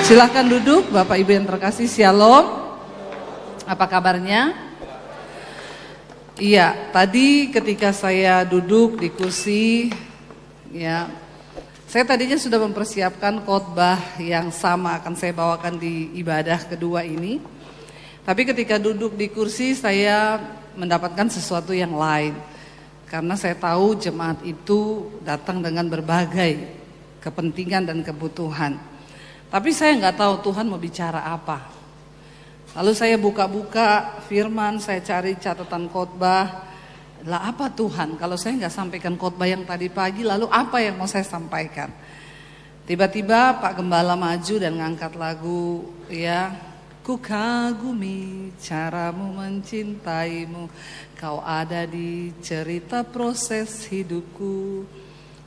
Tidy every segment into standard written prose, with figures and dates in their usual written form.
Silahkan duduk, Bapak Ibu yang terkasih, Shalom. Apa kabarnya? Iya, tadi ketika saya duduk di kursi, ya, saya tadinya sudah mempersiapkan khotbah yang sama akan saya bawakan di ibadah kedua ini. Tapi ketika duduk di kursi saya mendapatkan sesuatu yang lain. Karena saya tahu jemaat itu datang dengan berbagai kepentingan dan kebutuhan. Tapi saya nggak tahu Tuhan mau bicara apa. Lalu saya buka-buka firman, saya cari catatan khotbah. Lah apa Tuhan, kalau saya nggak sampaikan khotbah yang tadi pagi, lalu apa yang mau saya sampaikan? Tiba-tiba Pak Gembala maju dan ngangkat lagu, ya, ku kagumi caramu mencintaimu, kau ada di cerita proses hidupku.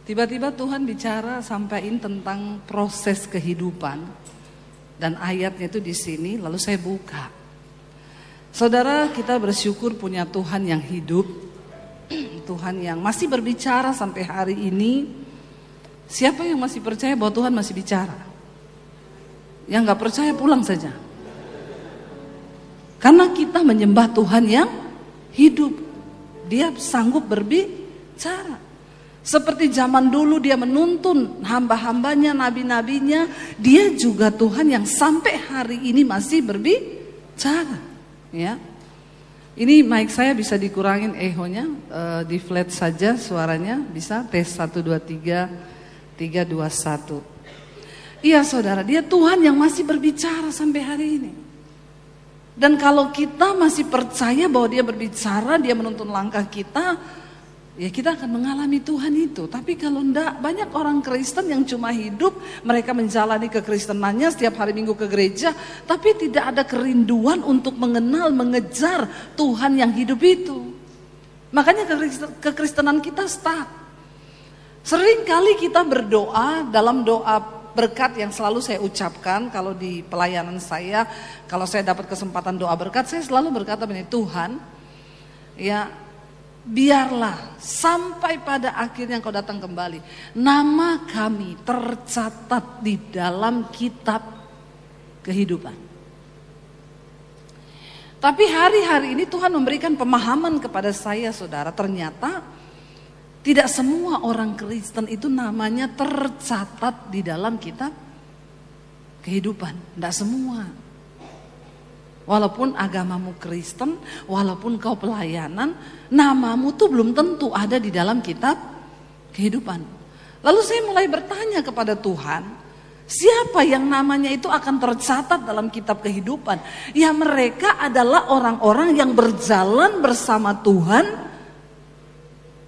Tiba-tiba Tuhan bicara sampaikan tentang proses kehidupan. Dan ayatnya itu di sini, lalu saya buka. Saudara, kita bersyukur punya Tuhan yang hidup. Tuhan yang masih berbicara sampai hari ini. Siapa yang masih percaya bahwa Tuhan masih bicara? Yang gak percaya pulang saja. Karena kita menyembah Tuhan yang hidup. Dia sanggup berbicara. Seperti zaman dulu dia menuntun hamba-hambanya, nabi-nabinya, dia juga Tuhan yang sampai hari ini masih berbicara. Ya. Ini mic saya bisa dikurangin echonya, di flat saja suaranya, bisa tes 1 2 3 3 2 1. Iya saudara, dia Tuhan yang masih berbicara sampai hari ini. Dan kalau kita masih percaya bahwa dia berbicara, dia menuntun langkah kita, ya kita akan mengalami Tuhan itu. Tapi kalau enggak, banyak orang Kristen yang cuma hidup, mereka menjalani kekristenannya setiap hari Minggu ke gereja, tapi tidak ada kerinduan untuk mengenal, mengejar Tuhan yang hidup itu. Makanya kekristenan kita stuck. Sering kali kita berdoa, dalam doa berkat yang selalu saya ucapkan kalau di pelayanan saya, kalau saya dapat kesempatan doa berkat, saya selalu berkata begini, Tuhan, ya, biarlah sampai pada akhirnya Engkau datang kembali, nama kami tercatat di dalam kitab kehidupan. Tapi hari-hari ini Tuhan memberikan pemahaman kepada saya, saudara, ternyata tidak semua orang Kristen itu namanya tercatat di dalam kitab kehidupan. Tidak semua. Walaupun agamamu Kristen, walaupun kau pelayanan, namamu tuh belum tentu ada di dalam kitab kehidupan. Lalu saya mulai bertanya kepada Tuhan, siapa yang namanya itu akan tercatat dalam kitab kehidupan? Ya mereka adalah orang-orang yang berjalan bersama Tuhan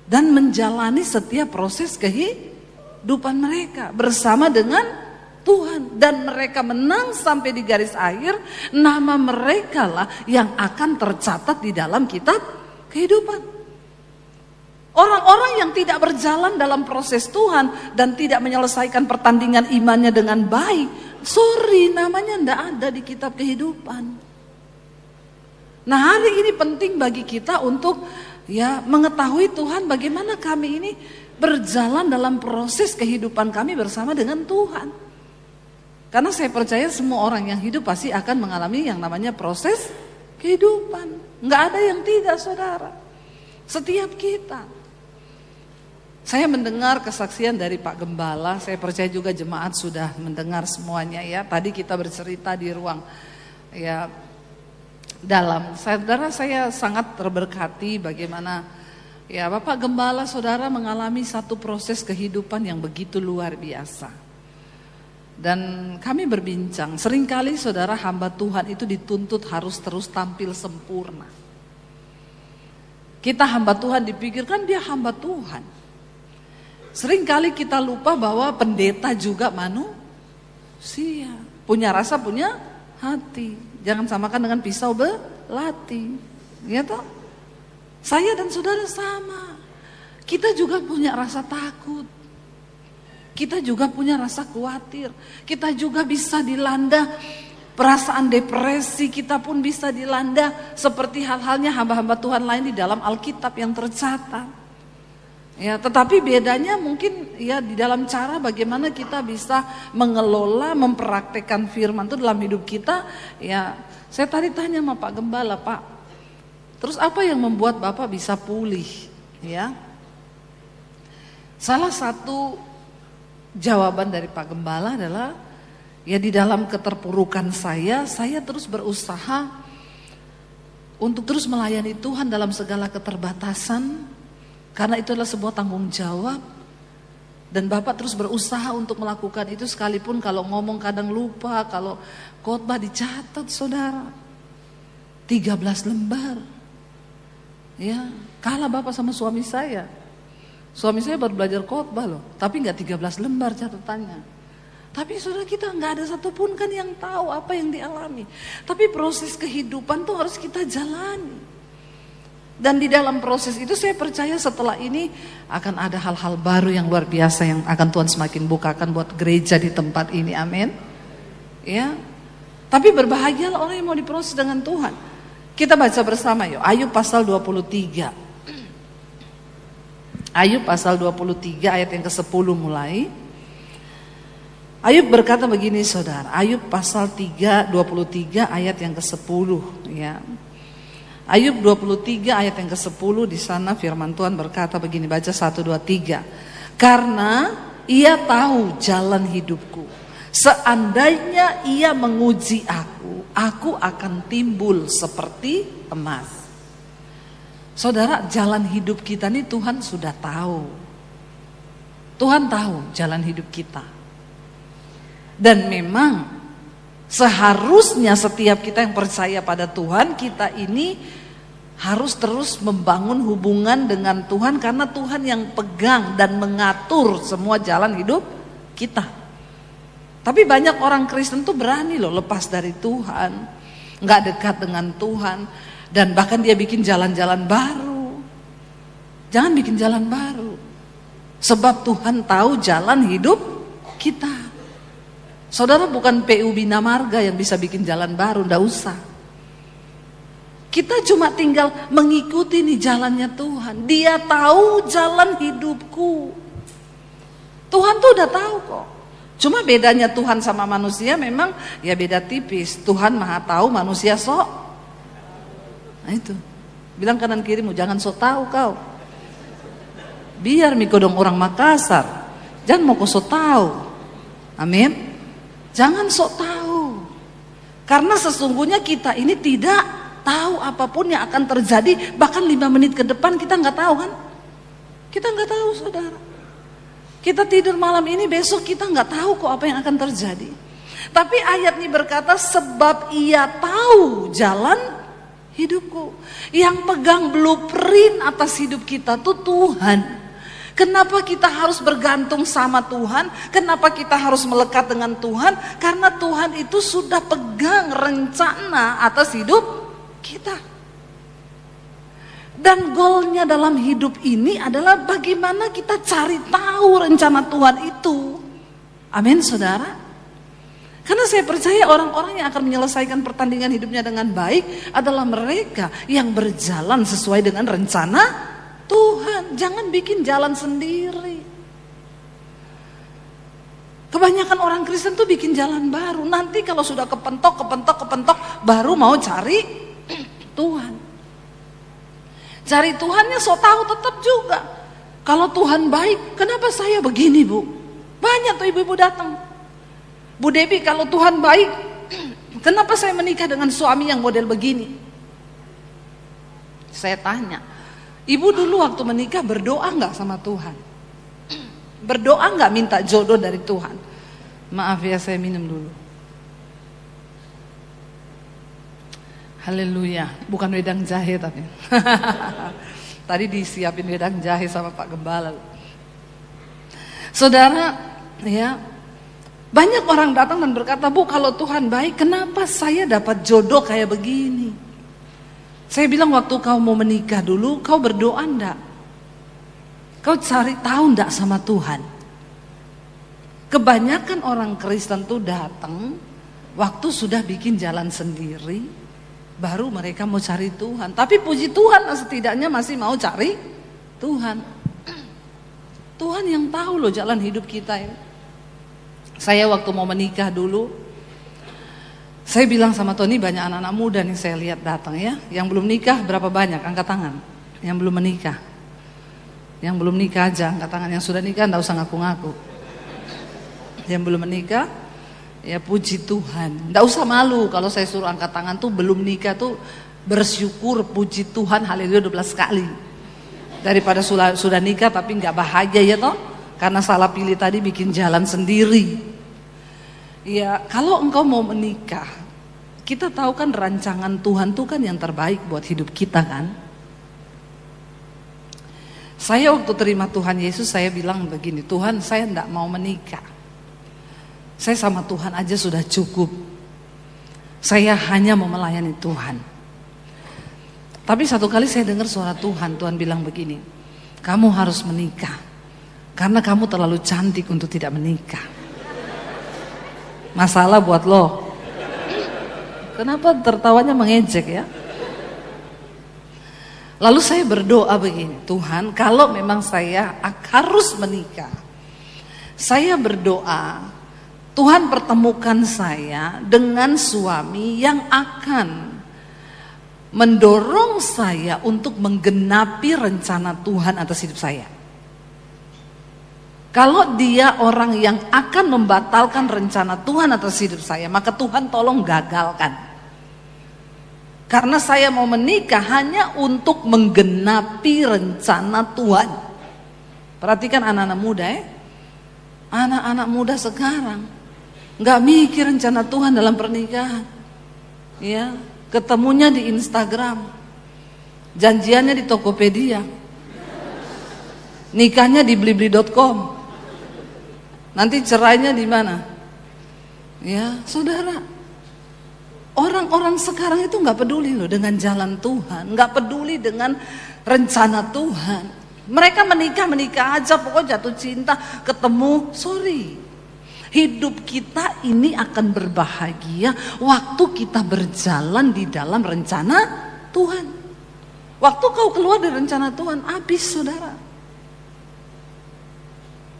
dan menjalani setiap proses kehidupan mereka bersama dengan Tuhan, dan mereka menang sampai di garis akhir. Nama mereka lah yang akan tercatat di dalam kitab kehidupan. Orang-orang yang tidak berjalan dalam proses Tuhan dan tidak menyelesaikan pertandingan imannya dengan baik, sorry, namanya tidak ada di kitab kehidupan. Nah, hari ini penting bagi kita untuk ya mengetahui Tuhan, bagaimana kami ini berjalan dalam proses kehidupan kami bersama dengan Tuhan. Karena saya percaya semua orang yang hidup pasti akan mengalami yang namanya proses kehidupan. Nggak ada yang tidak, saudara. Setiap kita. Saya mendengar kesaksian dari Pak Gembala. Saya percaya juga jemaat sudah mendengar semuanya ya. Tadi kita bercerita di ruang ya dalam. Saudara, saya sangat terberkati bagaimana ya Bapak Gembala saudara mengalami satu proses kehidupan yang begitu luar biasa. Dan kami berbincang, seringkali saudara hamba Tuhan itu dituntut harus terus tampil sempurna. Kita hamba Tuhan dipikirkan dia hamba Tuhan. Seringkali kita lupa bahwa pendeta juga manusia. Punya rasa, punya hati. Jangan samakan dengan pisau belati. Ya toh? Saya dan saudara sama. Kita juga punya rasa takut. Kita juga punya rasa khawatir. Kita juga bisa dilanda perasaan depresi. Kita pun bisa dilanda seperti hal-halnya hamba-hamba Tuhan lain di dalam Alkitab yang tercatat. Ya, tetapi bedanya mungkin ya di dalam cara bagaimana kita bisa mengelola, mempraktekkan firman itu dalam hidup kita. Ya, saya tadi tanya sama Pak Gembala, Pak, terus apa yang membuat Bapak bisa pulih? Ya, salah satu jawaban dari Pak Gembala adalah ya di dalam keterpurukan saya terus berusaha untuk terus melayani Tuhan dalam segala keterbatasan. Karena itu adalah sebuah tanggung jawab. Dan Bapak terus berusaha untuk melakukan itu sekalipun kalau ngomong kadang lupa, kalau khotbah dicatat saudara. 13 lembar. Ya, kalah Bapak sama suami saya. Suami saya baru belajar khotbah loh, tapi enggak 13 lembar catatannya. Tapi saudara kita enggak ada satupun kan yang tahu apa yang dialami. Tapi proses kehidupan tuh harus kita jalani. Dan di dalam proses itu saya percaya setelah ini akan ada hal-hal baru yang luar biasa yang akan Tuhan semakin bukakan buat gereja di tempat ini. Amin. Ya. Tapi berbahagialah orang yang mau diproses dengan Tuhan. Kita baca bersama yuk. Ayub pasal 23. Ayub pasal 23 ayat yang ke-10 mulai. Ayub berkata begini saudara. Ayub pasal 23 ayat yang ke-10 ya. Ayub 23 ayat yang ke-10 di sana firman Tuhan berkata begini, baca 1 2 3. Karena ia tahu jalan hidupku. Seandainya ia menguji aku akan timbul seperti emas. Saudara, jalan hidup kita ini Tuhan sudah tahu. Tuhan tahu jalan hidup kita. Dan memang seharusnya setiap kita yang percaya pada Tuhan, kita ini harus terus membangun hubungan dengan Tuhan karena Tuhan yang pegang dan mengatur semua jalan hidup kita. Tapi banyak orang Kristen tuh berani loh lepas dari Tuhan, nggak dekat dengan Tuhan, dan bahkan dia bikin jalan-jalan baru. Jangan bikin jalan baru, sebab Tuhan tahu jalan hidup kita. Saudara, bukan PU Bina Marga yang bisa bikin jalan baru, ndak usah. Kita cuma tinggal mengikuti nih jalannya Tuhan. Dia tahu jalan hidupku. Tuhan tuh udah tahu kok. Cuma bedanya Tuhan sama manusia memang ya beda tipis. Tuhan maha tahu, manusia sok. Nah itu. Bilang kanan kirimu, jangan sok tahu kau. Biar mikodong orang Makassar. Jangan mau kau sok tahu. Amin. Jangan sok tahu. Karena sesungguhnya kita ini tidak tahu apapun yang akan terjadi. Bahkan 5 menit ke depan kita gak tahu kan. Kita gak tahu saudara. Kita tidur malam ini, besok kita gak tahu kok apa yang akan terjadi. Tapi ayat ini berkata, sebab ia tahu jalan hidupku. Yang pegang blueprint atas hidup kita tuh Tuhan. Kenapa kita harus bergantung sama Tuhan? Kenapa kita harus melekat dengan Tuhan? Karena Tuhan itu sudah pegang rencana atas hidup kita. Dan goalnya dalam hidup ini adalah bagaimana kita cari tahu rencana Tuhan itu. Amin saudara. Karena saya percaya orang-orang yang akan menyelesaikan pertandingan hidupnya dengan baik adalah mereka yang berjalan sesuai dengan rencana Tuhan. Jangan bikin jalan sendiri. Kebanyakan orang Kristen tuh bikin jalan baru. Nanti kalau sudah kepentok baru mau cari Tuhan. Cari Tuhannya so tahu tetap juga. Kalau Tuhan baik, kenapa saya begini bu? Banyak tuh ibu-ibu datang. Bu Debi, kalau Tuhan baik, kenapa saya menikah dengan suami yang model begini? Saya tanya, ibu dulu waktu menikah berdoa nggak sama Tuhan? Berdoa nggak minta jodoh dari Tuhan? Maaf ya, saya minum dulu. Haleluya, bukan wedang jahe tapi. Tadi disiapin wedang jahe sama Pak Gembala. Saudara, ya, banyak orang datang dan berkata, Bu, kalau Tuhan baik, kenapa saya dapat jodoh kayak begini? Saya bilang, waktu kau mau menikah dulu, kau berdoa enggak? Kau cari tahu enggak sama Tuhan? Kebanyakan orang Kristen tuh datang waktu sudah bikin jalan sendiri, baru mereka mau cari Tuhan. Tapi puji Tuhan, setidaknya masih mau cari Tuhan. Tuhan yang tahu loh jalan hidup kita ini. Saya waktu mau menikah dulu, saya bilang sama Tony, banyak anak-anak muda nih saya lihat datang ya. Yang belum nikah berapa banyak? Angkat tangan. Yang belum menikah. Yang belum nikah aja angkat tangan. Yang sudah nikah enggak usah ngaku-ngaku. Yang belum menikah, ya puji Tuhan. Enggak usah malu kalau saya suruh angkat tangan tuh belum nikah tuh bersyukur, puji Tuhan, haleluya 12 kali. Daripada sudah nikah tapi enggak bahagia ya toh. Karena salah pilih tadi bikin jalan sendiri. Ya kalau engkau mau menikah, kita tahu kan rancangan Tuhan tuh kan yang terbaik buat hidup kita kan. Saya waktu terima Tuhan Yesus saya bilang begini, Tuhan saya enggak mau menikah. Saya sama Tuhan aja sudah cukup. Saya hanya mau melayani Tuhan. Tapi satu kali saya dengar suara Tuhan bilang begini, kamu harus menikah. Karena kamu terlalu cantik untuk tidak menikah. Masalah buat lo. Kenapa tertawanya mengejek ya? Lalu saya berdoa begini, Tuhan kalau memang saya harus menikah, saya berdoa, Tuhan pertemukan saya dengan suami yang akan mendorong saya untuk menggenapi rencana Tuhan atas hidup saya. Kalau dia orang yang akan membatalkan rencana Tuhan atas hidup saya, maka Tuhan tolong gagalkan. Karena saya mau menikah hanya untuk menggenapi rencana Tuhan. Perhatikan anak-anak muda ya. Anak-anak muda sekarang nggak mikir rencana Tuhan dalam pernikahan. Ya, ketemunya di Instagram. Janjiannya di Tokopedia. Nikahnya di blibli.com. Nanti cerainya di mana? Ya, saudara. Orang-orang sekarang itu nggak peduli loh dengan jalan Tuhan, nggak peduli dengan rencana Tuhan. Mereka menikah aja, pokoknya jatuh cinta, ketemu, sorry. Hidup kita ini akan berbahagia waktu kita berjalan di dalam rencana Tuhan. Waktu kau keluar dari rencana Tuhan, habis saudara.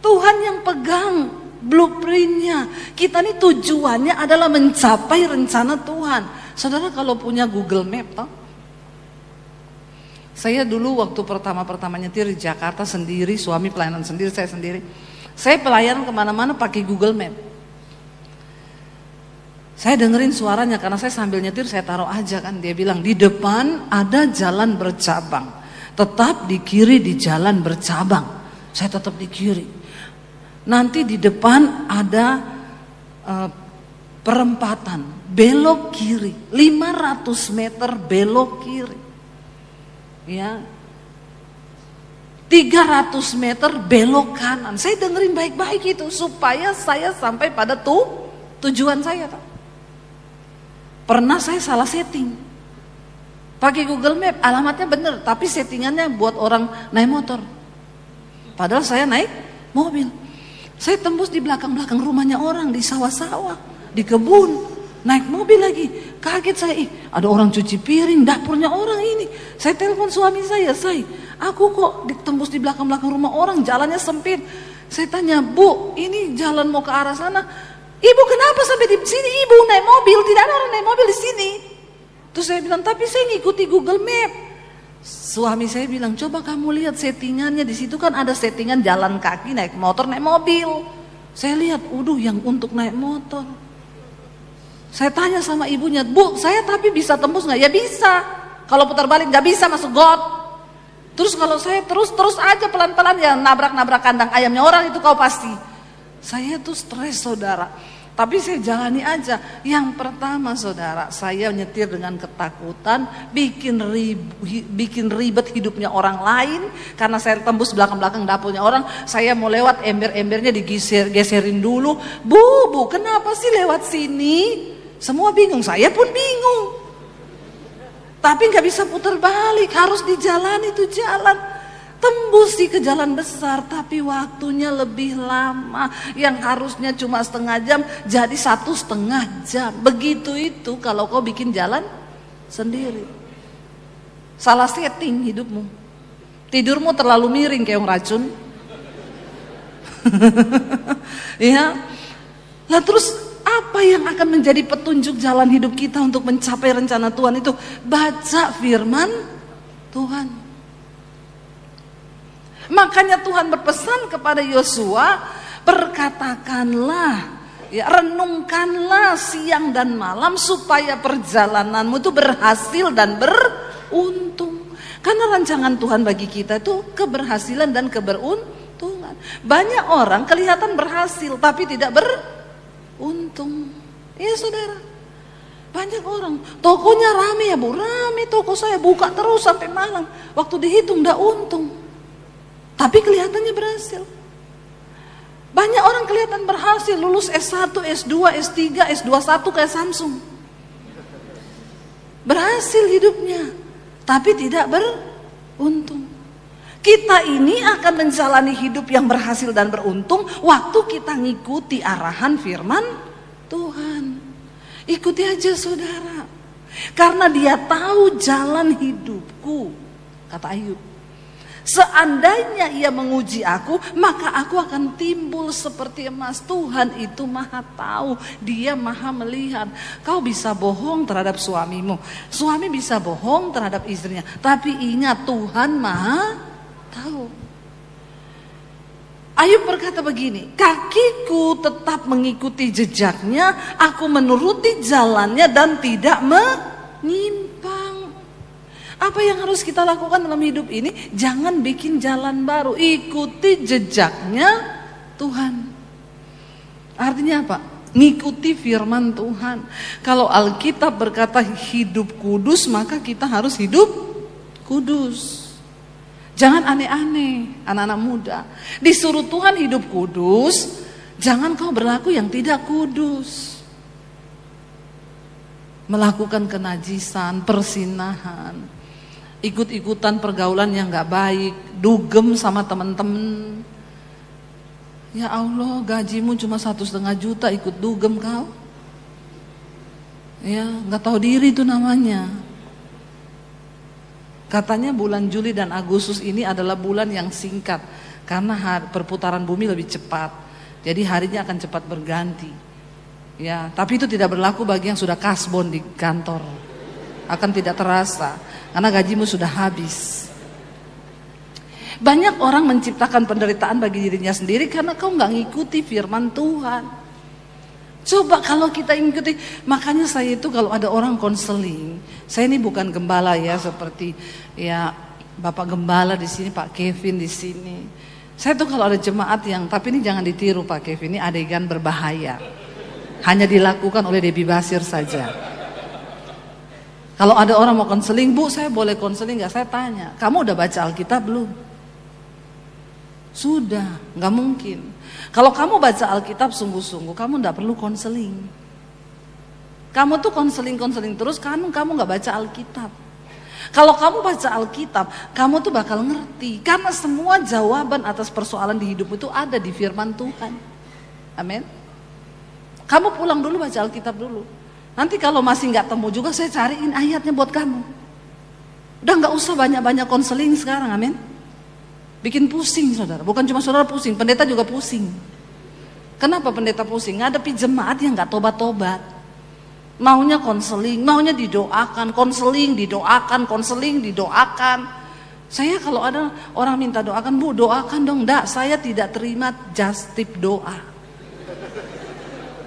Tuhan yang pegang blueprintnya. Kita ini tujuannya adalah mencapai rencana Tuhan. Saudara kalau punya Google Map toh? Saya dulu waktu pertama nyetir di Jakarta sendiri, suami pelayanan sendiri, saya sendiri. Saya pelayanan kemana-mana pakai Google Map. Saya dengerin suaranya karena saya sambil nyetir saya taruh aja kan. Dia bilang di depan ada jalan bercabang. Tetap di kiri di jalan bercabang. Saya tetap di kiri. Nanti di depan ada perempatan, belok kiri, 500 meter belok kiri. Ya. 300 meter belok kanan. Saya dengerin baik-baik itu supaya saya sampai pada tujuan saya. Pernah saya salah setting. Pakai Google Map, alamatnya bener, tapi settingannya buat orang naik motor. Padahal saya naik mobil. Saya tembus di belakang-belakang rumahnya orang, di sawah-sawah, di kebun, naik mobil lagi. Kaget saya, ada orang cuci piring, dapurnya orang ini. Saya telepon suami saya, aku kok ditembus di belakang-belakang rumah orang, jalannya sempit. Saya tanya, Bu, ini jalan mau ke arah sana. Ibu kenapa sampai di sini? Ibu naik mobil, tidak ada orang naik mobil di sini. Terus saya bilang, tapi saya ngikuti Google Map. Suami saya bilang, coba kamu lihat settingannya, di situ kan ada settingan jalan kaki, naik motor, naik mobil. Saya lihat, yang untuk naik motor. Saya tanya sama ibunya, Bu, saya tapi bisa tembus nggak? Ya bisa. Kalau putar balik nggak bisa masuk got. Terus kalau saya terus aja pelan-pelan ya nabrak kandang ayamnya orang itu kau pasti. Saya tuh stres saudara. Tapi saya jalani aja. Yang pertama saudara, saya nyetir dengan ketakutan, bikin ribet hidupnya orang lain. Karena saya tembus belakang-belakang dapurnya orang, saya mau lewat ember-embernya digeserin dulu. Bu, kenapa sih lewat sini? Semua bingung, saya pun bingung. Tapi gak bisa putar balik, harus dijalani itu jalan. Tembus sih ke jalan besar, tapi waktunya lebih lama. Yang harusnya cuma setengah jam, jadi 1,5 jam. Begitu itu kalau kau bikin jalan sendiri. Salah setting hidupmu. Tidurmu terlalu miring kayak racun. Ya. Lah terus apa yang akan menjadi petunjuk jalan hidup kita untuk mencapai rencana Tuhan itu? Baca firman Tuhan. Makanya Tuhan berpesan kepada Yosua, perkatakanlah, ya, renungkanlah siang dan malam supaya perjalananmu itu berhasil dan beruntung. Karena rancangan Tuhan bagi kita itu keberhasilan dan keberuntungan. Banyak orang kelihatan berhasil tapi tidak beruntung. Iya saudara, banyak orang tokonya rame ya bu, rame toko saya, buka terus sampai malam. Waktu dihitung tidak untung, tapi kelihatannya berhasil. Banyak orang kelihatan berhasil, lulus S1, S2, S3, S21 kayak Samsung. Berhasil hidupnya, tapi tidak beruntung. Kita ini akan menjalani hidup yang berhasil dan beruntung waktu kita ngikuti arahan firman Tuhan. Ikuti aja saudara. Karena dia tahu jalan hidupku, kata Ayub. Seandainya ia menguji aku, maka aku akan timbul seperti emas. Tuhan itu maha tahu, dia maha melihat. Kau bisa bohong terhadap suamimu, suami bisa bohong terhadap istrinya, tapi ingat Tuhan maha tahu. Ayub berkata begini, kakiku tetap mengikuti jejaknya, aku menuruti jalannya dan tidak menyimpang. Apa yang harus kita lakukan dalam hidup ini? Jangan bikin jalan baru, ikuti jejaknya Tuhan. Artinya apa? Ngikuti firman Tuhan. Kalau Alkitab berkata hidup kudus, maka kita harus hidup kudus. Jangan aneh-aneh, anak-anak muda. Disuruh Tuhan hidup kudus, jangan kau berlaku yang tidak kudus. Melakukan kenajisan, persinahan, ikut-ikutan pergaulan yang gak baik, dugem sama teman-teman. Ya Allah, gajimu cuma 1,5 juta, ikut dugem kau. Ya, gak tahu diri itu namanya. Katanya bulan Juli dan Agustus ini adalah bulan yang singkat karena perputaran bumi lebih cepat. Jadi harinya akan cepat berganti. Ya, tapi itu tidak berlaku bagi yang sudah kasbon di kantor. Akan tidak terasa karena gajimu sudah habis. Banyak orang menciptakan penderitaan bagi dirinya sendiri karena kau nggak ngikuti firman Tuhan. Coba kalau kita ikuti, makanya saya itu kalau ada orang konseling, saya ini bukan gembala ya seperti ya Bapak Gembala di sini, Pak Kevin di sini. Saya tuh kalau ada jemaat yang, tapi ini jangan ditiru Pak Kevin, ini adegan berbahaya. Hanya dilakukan oleh Debbie Basir saja. Kalau ada orang mau konseling, Bu saya boleh konseling nggak? Saya tanya, kamu udah baca Alkitab belum? Sudah, nggak mungkin. Kalau kamu baca Alkitab sungguh-sungguh, kamu nggak perlu konseling. Kamu tuh konseling terus, kamu nggak baca Alkitab. Kalau kamu baca Alkitab, kamu tuh bakal ngerti. Karena semua jawaban atas persoalan di hidup itu ada di firman Tuhan. Amin. Kamu pulang dulu baca Alkitab dulu. Nanti kalau masih nggak temu juga, saya cariin ayatnya buat kamu. Udah nggak usah banyak-banyak konseling sekarang, amin. Bikin pusing saudara, bukan cuma saudara pusing, pendeta juga pusing. Kenapa pendeta pusing? Ngadepi jemaat yang gak tobat-tobat. Maunya konseling, maunya didoakan, konseling didoakan. Saya kalau ada orang minta doakan, Bu doakan dong. Nggak, saya tidak terima just tip doa.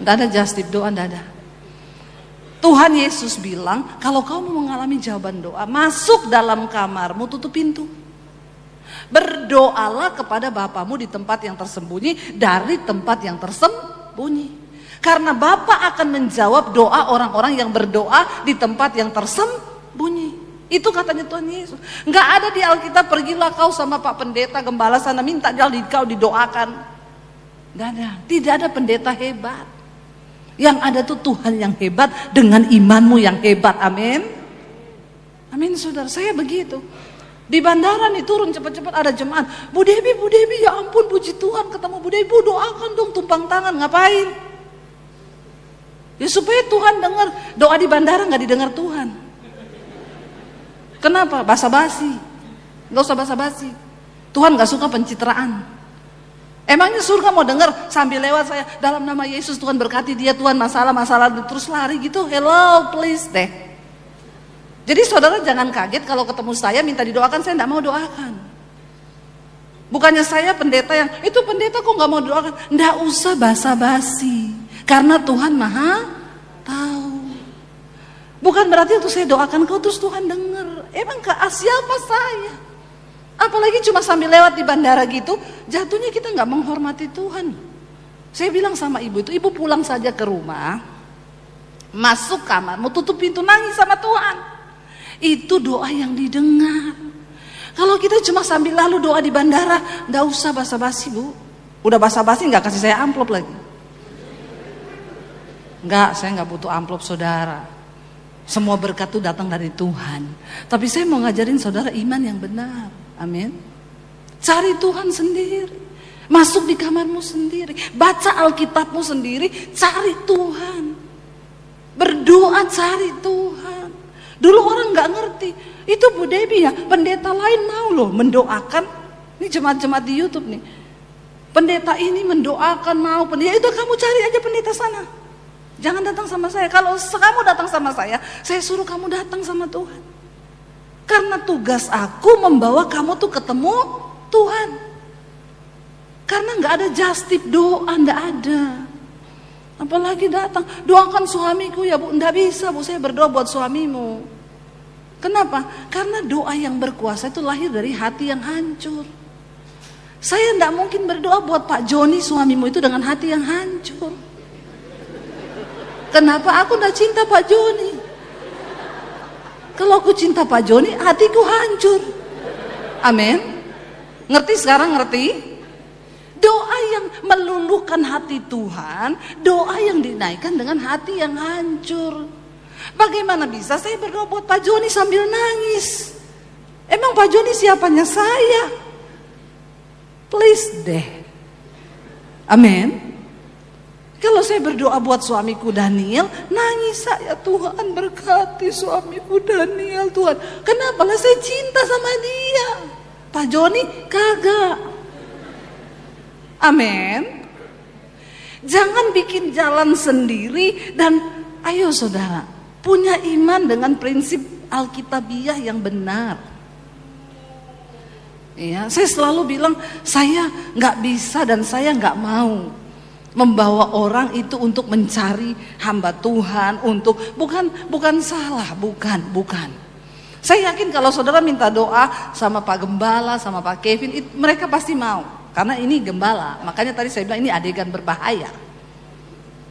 Nggak ada just tip doa, nggak ada. Tuhan Yesus bilang, kalau kamu mengalami jawaban doa, masuk dalam kamarmu, tutup pintu. Berdoalah kepada Bapamu di tempat yang tersembunyi, dari tempat yang tersembunyi. Karena Bapa akan menjawab doa orang-orang yang berdoa di tempat yang tersembunyi. Itu katanya Tuhan Yesus. Nggak ada di Alkitab, pergilah kau sama Pak Pendeta Gembala sana minta kau didoakan. Nggak ada. Tidak ada pendeta hebat. Yang ada tuh Tuhan yang hebat dengan imanmu yang hebat. Amin. Amin saudara, saya begitu. Di bandara nih turun cepat-cepat ada jemaat. Bu Debbie ya ampun puji Tuhan ketemu Bu Debbie, doakan dong tumpang tangan. Ngapain? Ya supaya Tuhan dengar. Doa di bandara gak didengar Tuhan. Kenapa? Basa-basi. Gak usah basa-basi. Tuhan gak suka pencitraan. Emangnya surga mau dengar sambil lewat saya, dalam nama Yesus Tuhan berkati dia, Tuhan masalah-masalah, terus lari gitu? Hello, please deh. Jadi saudara jangan kaget kalau ketemu saya minta didoakan, saya tidak mau doakan. Bukannya saya pendeta yang, itu pendeta kok gak mau doakan. Tidak usah basa-basi, karena Tuhan maha tahu. Bukan berarti waktu saya doakan kau terus Tuhan dengar. Emang siapa saya? Apalagi cuma sambil lewat di bandara gitu, jatuhnya kita gak menghormati Tuhan. Saya bilang sama ibu itu, ibu pulang saja ke rumah, masuk kamar, mau tutup pintu, nangis sama Tuhan. Itu doa yang didengar. Kalau kita cuma sambil lalu doa di bandara, nggak usah basa-basi bu. Udah basa-basi nggak kasih saya amplop lagi. Nggak, saya nggak butuh amplop saudara. Semua berkat itu datang dari Tuhan. Tapi saya mau ngajarin saudara iman yang benar. Amin. Cari Tuhan sendiri. Masuk di kamarmu sendiri. Baca Alkitabmu sendiri. Cari Tuhan. Berdoa cari Tuhan. Dulu orang nggak ngerti. Itu Bu Debbie ya, pendeta lain mau loh mendoakan. Ini jemaat-jemaat di YouTube nih. Pendeta ini mendoakan mau pendeta. Itu kamu cari aja pendeta sana. Jangan datang sama saya. Kalau kamu datang sama saya suruh kamu datang sama Tuhan. Karena tugas aku membawa kamu tuh ketemu Tuhan. Karena nggak ada just tip doa, nggak ada. Apalagi datang, doakan suamiku ya bu, nggak bisa bu, saya berdoa buat suamimu. Kenapa? Karena doa yang berkuasa itu lahir dari hati yang hancur. Saya nggak mungkin berdoa buat Pak Joni suamimu itu dengan hati yang hancur. Kenapa? Aku nggak cinta Pak Joni. Kalau aku cinta Pak Joni, hatiku hancur. Amin. Ngerti sekarang, ngerti? Doa yang meluluhkan hati Tuhan, doa yang dinaikkan dengan hati yang hancur. Bagaimana bisa saya berdoa buat Pak Joni sambil nangis? Emang Pak Joni siapanya saya? Please deh. Amin. Kalau saya berdoa buat suamiku Daniel, nangis saya, Tuhan berkati suamiku Daniel Tuhan. Kenapa lah saya cinta sama dia? Pak Joni kagak. Amin. Jangan bikin jalan sendiri dan ayo saudara, punya iman dengan prinsip Alkitabiah yang benar. Ya, saya selalu bilang saya nggak bisa dan saya nggak mau membawa orang itu untuk mencari hamba Tuhan, untuk bukan salah, bukan. Saya yakin kalau saudara minta doa sama Pak Gembala, sama Pak Kevin, mereka pasti mau. Karena ini gembala, makanya tadi saya bilang ini adegan berbahaya.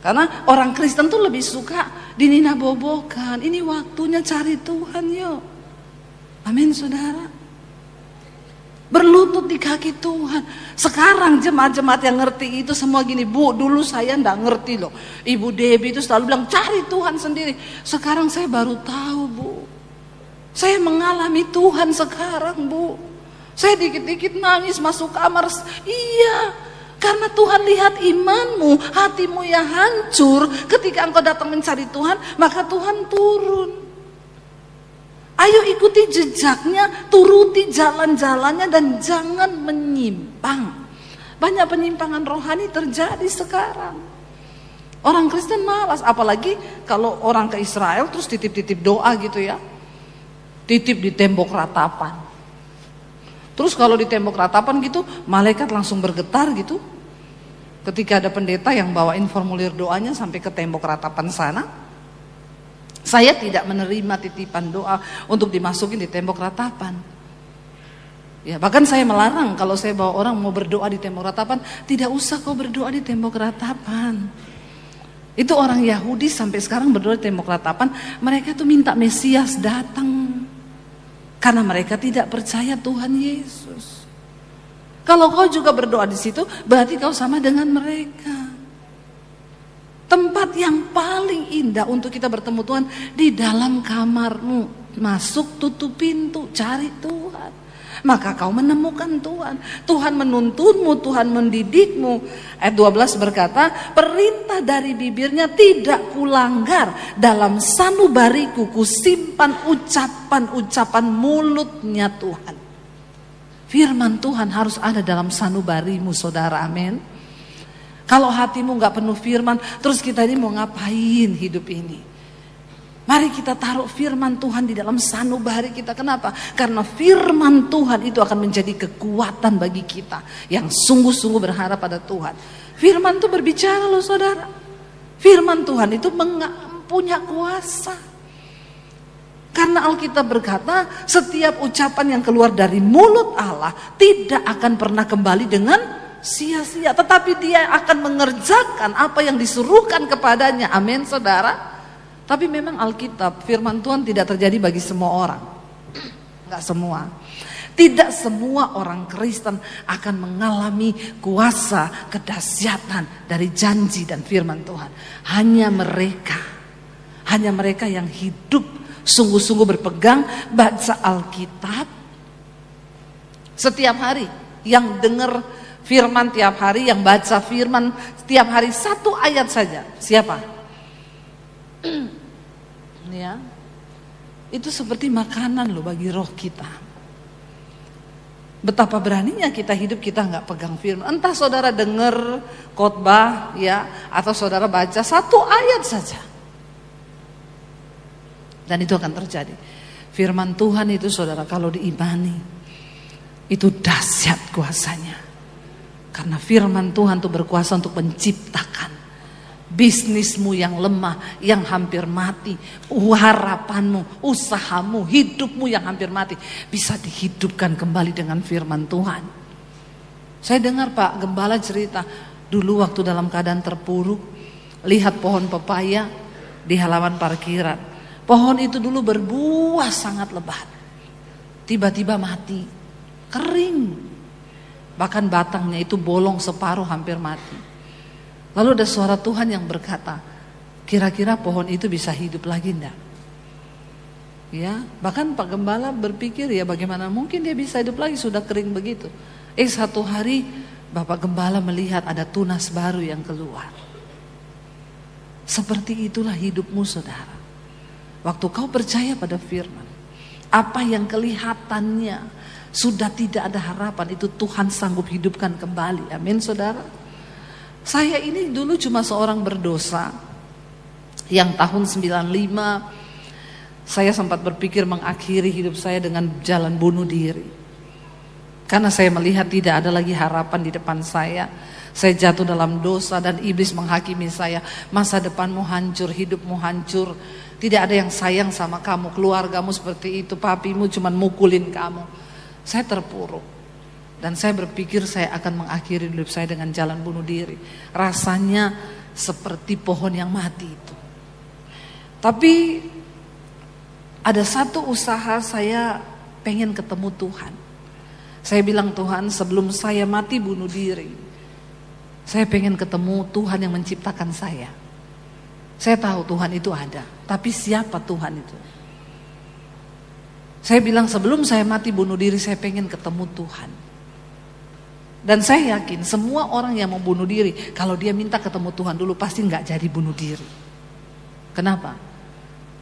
Karena orang Kristen tuh lebih suka dininabobokan. Ini waktunya cari Tuhan yuk. Amin saudara. Berlutut di kaki Tuhan. Sekarang jemaat-jemaat yang ngerti itu semua gini, bu, dulu saya nggak ngerti loh. Ibu Debbie itu selalu bilang cari Tuhan sendiri. Sekarang saya baru tahu bu. Saya mengalami Tuhan sekarang bu. Saya dikit-dikit nangis masuk kamar. Iya, karena Tuhan lihat imanmu, hatimu yang hancur. Ketika engkau datang mencari Tuhan, maka Tuhan turun. Ayo ikuti jejaknya, turuti jalan-jalannya dan jangan menyimpang. Banyak penyimpangan rohani terjadi sekarang. Orang Kristen malas, apalagi kalau orang ke Israel terus titip-titip doa gitu ya. Titip di tembok ratapan. Terus kalau di tembok ratapan gitu, malaikat langsung bergetar gitu. Ketika ada pendeta yang bawain formulir doanya sampai ke tembok ratapan sana. Saya tidak menerima titipan doa untuk dimasukin di tembok ratapan. Ya, bahkan saya melarang kalau saya bawa orang mau berdoa di tembok ratapan, tidak usah kau berdoa di tembok ratapan. Itu orang Yahudi sampai sekarang berdoa di tembok ratapan, mereka tuh minta Mesias datang. Karena mereka tidak percaya Tuhan Yesus. Kalau kau juga berdoa di situ, berarti kau sama dengan mereka. Tempat yang paling indah untuk kita bertemu Tuhan di dalam kamarmu. Masuk, tutup pintu, cari Tuhan. Maka kau menemukan Tuhan. Tuhan menuntunmu, Tuhan mendidikmu. Ayat 12 berkata, perintah dari bibirnya tidak kulanggar. Dalam sanubariku kusimpan ucapan-ucapan mulutnya Tuhan. Firman Tuhan harus ada dalam sanubarimu, saudara, amin. Kalau hatimu gak penuh firman, terus kita ini mau ngapain hidup ini? Mari kita taruh firman Tuhan di dalam sanubari kita. Kenapa? Karena firman Tuhan itu akan menjadi kekuatan bagi kita yang sungguh-sungguh berharap pada Tuhan. Firman itu berbicara loh, saudara. Firman Tuhan itu punya kuasa. Karena Alkitab berkata, setiap ucapan yang keluar dari mulut Allah tidak akan pernah kembali dengan sia-sia, tetapi dia akan mengerjakan apa yang disuruhkan kepadanya. Amin, saudara. Tapi memang Alkitab, firman Tuhan tidak terjadi bagi semua orang. Enggak semua. Tidak semua orang Kristen akan mengalami kuasa kedahsyatan dari janji dan firman Tuhan. Hanya mereka yang hidup sungguh-sungguh berpegang, baca Alkitab setiap hari, yang dengar firman tiap hari, yang baca firman tiap hari 1 ayat saja. Siapa? Ya, itu seperti makanan loh bagi roh kita. Betapa beraninya kita hidup, kita nggak pegang firman. Entah saudara dengar khotbah ya, atau saudara baca 1 ayat saja, dan itu akan terjadi. Firman Tuhan itu, saudara, kalau diimani itu dahsyat kuasanya. Karena firman Tuhan itu berkuasa untuk menciptakan bisnismu yang lemah, yang hampir mati, harapanmu, usahamu, hidupmu yang hampir mati bisa dihidupkan kembali dengan firman Tuhan. Saya dengar Pak Gembala cerita dulu waktu dalam keadaan terpuruk, lihat pohon pepaya di halaman parkiran. Pohon itu dulu berbuah sangat lebat, tiba-tiba mati, kering, bahkan batangnya itu bolong separuh, hampir mati. Lalu ada suara Tuhan yang berkata, kira-kira pohon itu bisa hidup lagi enggak? Ya, bahkan Pak Gembala berpikir, ya bagaimana mungkin dia bisa hidup lagi, sudah kering begitu. Satu hari Bapak Gembala melihat ada tunas baru yang keluar. Seperti itulah hidupmu, saudara. Waktu kau percaya pada firman, apa yang kelihatannya sudah tidak ada harapan, itu Tuhan sanggup hidupkan kembali. Amin, saudara. Saya ini dulu cuma seorang berdosa yang tahun 95 saya sempat berpikir mengakhiri hidup saya dengan jalan bunuh diri. Karena saya melihat tidak ada lagi harapan di depan saya. Saya jatuh dalam dosa dan iblis menghakimi saya. Masa depanmu hancur, hidupmu hancur. Tidak ada yang sayang sama kamu, keluargamu seperti itu, papimu cuma mukulin kamu. Saya terpuruk. Dan saya berpikir saya akan mengakhiri hidup saya dengan jalan bunuh diri. Rasanya seperti pohon yang mati itu. Tapi ada satu usaha, saya pengen ketemu Tuhan. Saya bilang, Tuhan, sebelum saya mati bunuh diri, saya pengen ketemu Tuhan yang menciptakan saya. Saya tahu Tuhan itu ada, tapi siapa Tuhan itu? Saya bilang, sebelum saya mati bunuh diri, saya pengen ketemu Tuhan. Dan saya yakin semua orang yang mau bunuh diri, kalau dia minta ketemu Tuhan dulu, pasti nggak jadi bunuh diri. Kenapa?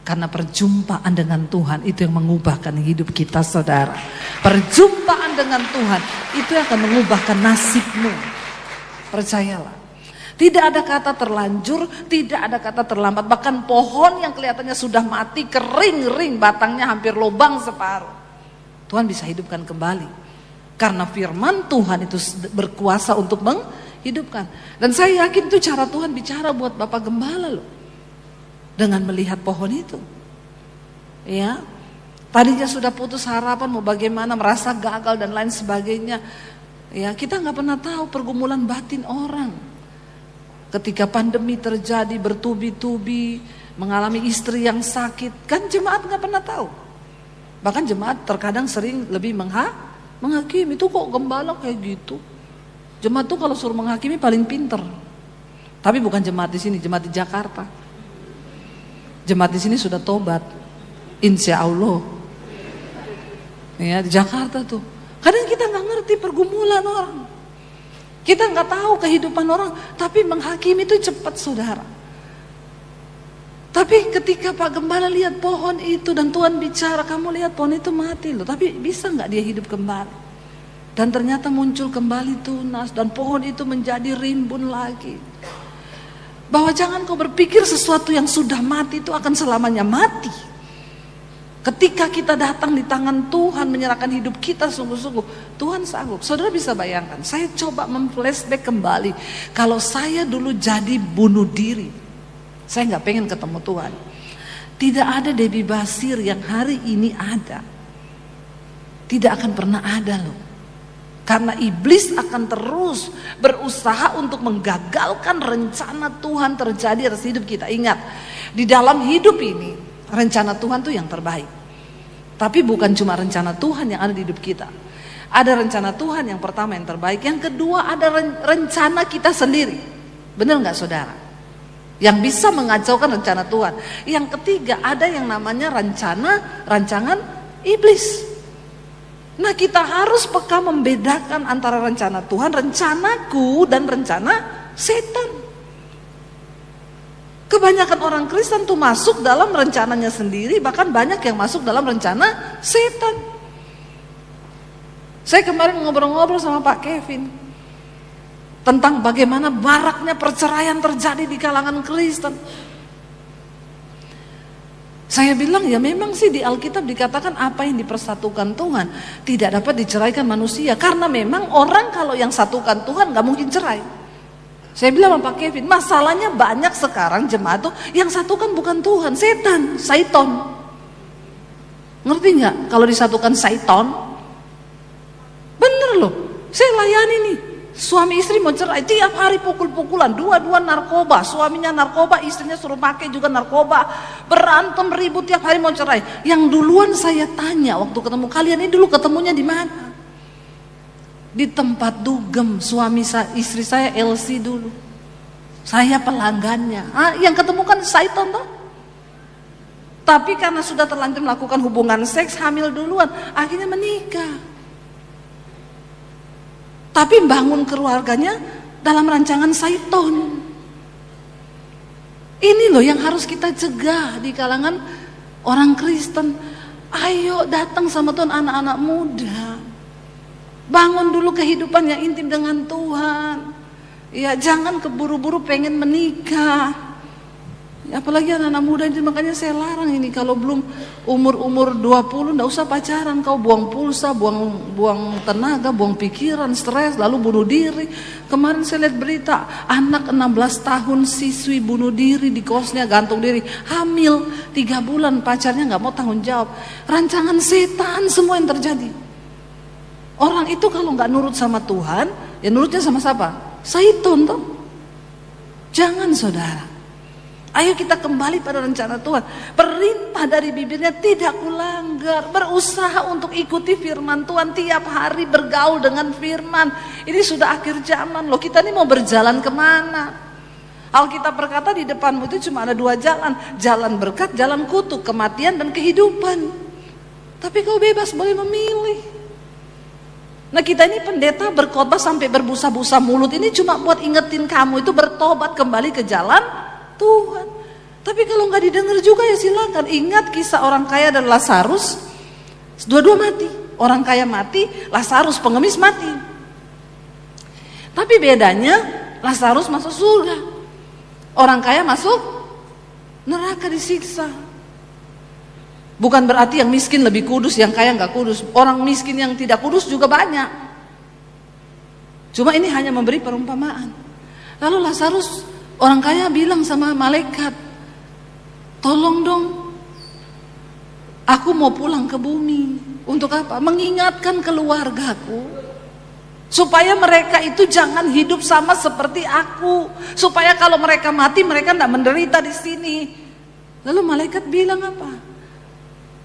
Karena perjumpaan dengan Tuhan itu yang mengubahkan hidup kita, saudara. Perjumpaan dengan Tuhan itu yang akan mengubahkan nasibmu. Percayalah. Tidak ada kata terlanjur, tidak ada kata terlambat. Bahkan pohon yang kelihatannya sudah mati, kering-kering, batangnya hampir lubang separuh, Tuhan bisa hidupkan kembali. Karena firman Tuhan itu berkuasa untuk menghidupkan. Dan saya yakin itu cara Tuhan bicara buat Bapak Gembala loh. Dengan melihat pohon itu. Ya. Tadinya sudah putus harapan, mau bagaimana, merasa gagal dan lain sebagainya. Ya, kita nggak pernah tahu pergumulan batin orang. Ketika pandemi terjadi, bertubi-tubi, mengalami istri yang sakit, kan jemaat nggak pernah tahu. Bahkan jemaat terkadang sering lebih menghakimi. Itu kok gembala kayak gitu. Jemaat tuh kalau suruh menghakimi paling pinter. Tapi bukan jemaat di sini, jemaat di Jakarta. Jemaat di sini sudah tobat, insya Allah. Ya, di Jakarta tuh. Kadang kita nggak ngerti pergumulan orang. Kita nggak tahu kehidupan orang, tapi menghakimi itu cepat, saudara. Tapi ketika Pak Gembala lihat pohon itu dan Tuhan bicara, kamu lihat pohon itu mati loh, tapi bisa nggak dia hidup kembali? Dan ternyata muncul kembali tunas dan pohon itu menjadi rimbun lagi. Bahwa jangan kau berpikir sesuatu yang sudah mati itu akan selamanya mati. Ketika kita datang di tangan Tuhan, menyerahkan hidup kita sungguh-sungguh, Tuhan sanggup. Saudara bisa bayangkan, saya coba memflashback kembali. Kalau saya dulu jadi bunuh diri, saya gak pengen ketemu Tuhan. Tidak ada Debbie Basir yang hari ini ada. Tidak akan pernah ada loh. Karena iblis akan terus berusaha untuk menggagalkan rencana Tuhan terjadi atas hidup kita. Ingat, di dalam hidup ini rencana Tuhan tuh yang terbaik. Tapi bukan cuma rencana Tuhan yang ada di hidup kita. Ada rencana Tuhan yang pertama yang terbaik. Yang kedua ada rencana kita sendiri. Benar gak saudara? Yang bisa mengacaukan rencana Tuhan. Yang ketiga ada yang namanya rancangan iblis. Nah kita harus peka membedakan antara rencana Tuhan, rencanaku dan rencana setan. Kebanyakan orang Kristen tuh masuk dalam rencananya sendiri, bahkan banyak yang masuk dalam rencana setan. Saya kemarin ngobrol-ngobrol sama Pak Kevin tentang bagaimana maraknya perceraian terjadi di kalangan Kristen. Saya bilang ya memang sih di Alkitab dikatakan apa yang dipersatukan Tuhan tidak dapat diceraikan manusia. Karena memang orang kalau yang satukan Tuhan gak mungkin cerai. Saya bilang sama Pak Kevin, masalahnya banyak sekarang jemaat tuh yang satukan bukan Tuhan, setan, syaiton. Ngerti gak kalau disatukan syaiton? Bener loh, saya layani nih. Suami istri mau cerai, tiap hari pukul-pukulan, dua-dua narkoba, suaminya narkoba, istrinya suruh pakai juga narkoba, berantem ribut tiap hari mau cerai. Yang duluan saya tanya waktu ketemu kalian ini dulu ketemunya di mana? Di tempat dugem istri saya Elsie dulu. Saya pelanggannya. Yang ketemu kan syaitan toh. Tapi karena sudah terlanjur melakukan hubungan seks, hamil duluan, akhirnya menikah. Tapi bangun keluarganya dalam rancangan syaiton. Ini loh yang harus kita cegah di kalangan orang Kristen. Ayo datang sama Tuhan anak-anak muda. Bangun dulu kehidupan yang intim dengan Tuhan. Ya jangan keburu-buru pengen menikah. Apalagi anak-anak muda itu, makanya saya larang ini kalau belum umur 20 enggak usah pacaran, kau buang pulsa, buang tenaga, buang pikiran, stres, lalu bunuh diri. Kemarin saya lihat berita, anak 16 tahun siswi bunuh diri di kosnya, gantung diri, hamil 3 bulan, pacarnya enggak mau tanggung jawab. Rancangan setan semua yang terjadi. Orang itu kalau enggak nurut sama Tuhan, ya nurutnya sama siapa? Syaitan toh. Jangan saudara. Ayo kita kembali pada rencana Tuhan. Perintah dari bibirnya tidak kulanggar. Berusaha untuk ikuti firman Tuhan. Tiap hari bergaul dengan firman. Ini sudah akhir zaman loh. Kita ini mau berjalan kemana? Alkitab berkata di depanmu itu cuma ada 2 jalan. Jalan berkat, jalan kutuk. Kematian dan kehidupan. Tapi kau bebas boleh memilih. Nah kita ini pendeta berkhotbah sampai berbusa-busa mulut. Ini cuma buat ingetin kamu itu bertobat kembali ke jalan Tuhan. Tapi kalau nggak didengar juga ya silakan. Ingat kisah orang kaya dan Lazarus, dua-dua mati. Orang kaya mati, Lazarus pengemis mati. Tapi bedanya Lazarus masuk surga, orang kaya masuk neraka disiksa. Bukan berarti yang miskin lebih kudus, yang kaya nggak kudus. Orang miskin yang tidak kudus juga banyak. Cuma ini hanya memberi perumpamaan. Lalu Lazarus, orang kaya bilang sama malaikat, tolong dong, aku mau pulang ke bumi. Untuk apa? Mengingatkan keluargaku, supaya mereka itu jangan hidup sama seperti aku. Supaya kalau mereka mati, mereka tidak menderita di sini. Lalu malaikat bilang apa?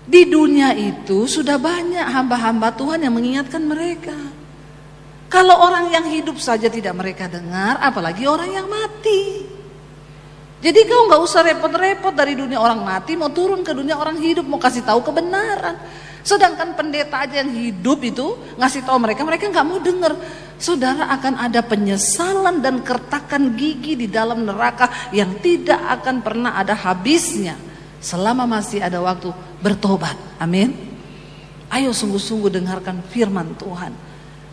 Di dunia itu sudah banyak hamba-hamba Tuhan yang mengingatkan mereka. Kalau orang yang hidup saja tidak mereka dengar, apalagi orang yang mati. Jadi kau nggak usah repot-repot dari dunia orang mati mau turun ke dunia orang hidup, mau kasih tahu kebenaran. Sedangkan pendeta aja yang hidup itu ngasih tahu mereka nggak mau dengar. Saudara, akan ada penyesalan dan kertakan gigi di dalam neraka yang tidak akan pernah ada habisnya selama masih ada waktu bertobat. Amin. Ayo sungguh-sungguh dengarkan firman Tuhan.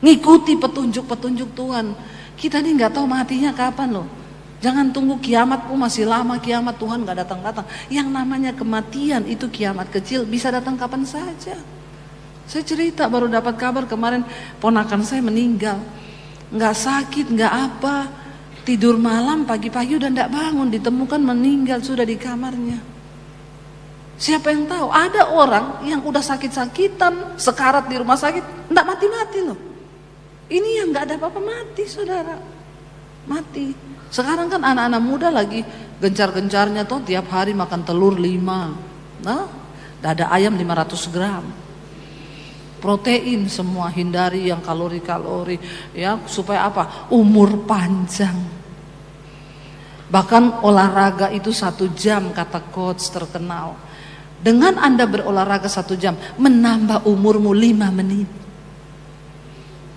ngikuti petunjuk-petunjuk Tuhan. Kita ini nggak tahu matinya kapan loh. Jangan tunggu kiamat, masih lama kiamat, Tuhan nggak datang-datang. Yang namanya kematian itu kiamat kecil, bisa datang kapan saja. Saya cerita baru dapat kabar kemarin ponakan saya meninggal, nggak sakit, nggak apa, tidur malam pagi-pagi udah nggak bangun, ditemukan meninggal sudah di kamarnya. Siapa yang tahu? Ada orang yang udah sakit-sakitan, sekarat di rumah sakit, nggak mati-mati loh. Ini yang nggak ada apa-apa mati, saudara, mati. Sekarang kan anak-anak muda lagi gencar-gencarnya tuh tiap hari makan telur 5, nah, dada ayam 500 gram, protein semua, hindari yang kalori-kalori, ya supaya apa? Umur panjang. Bahkan olahraga itu 1 jam kata coach terkenal. Dengan Anda berolahraga 1 jam, menambah umurmu 5 menit.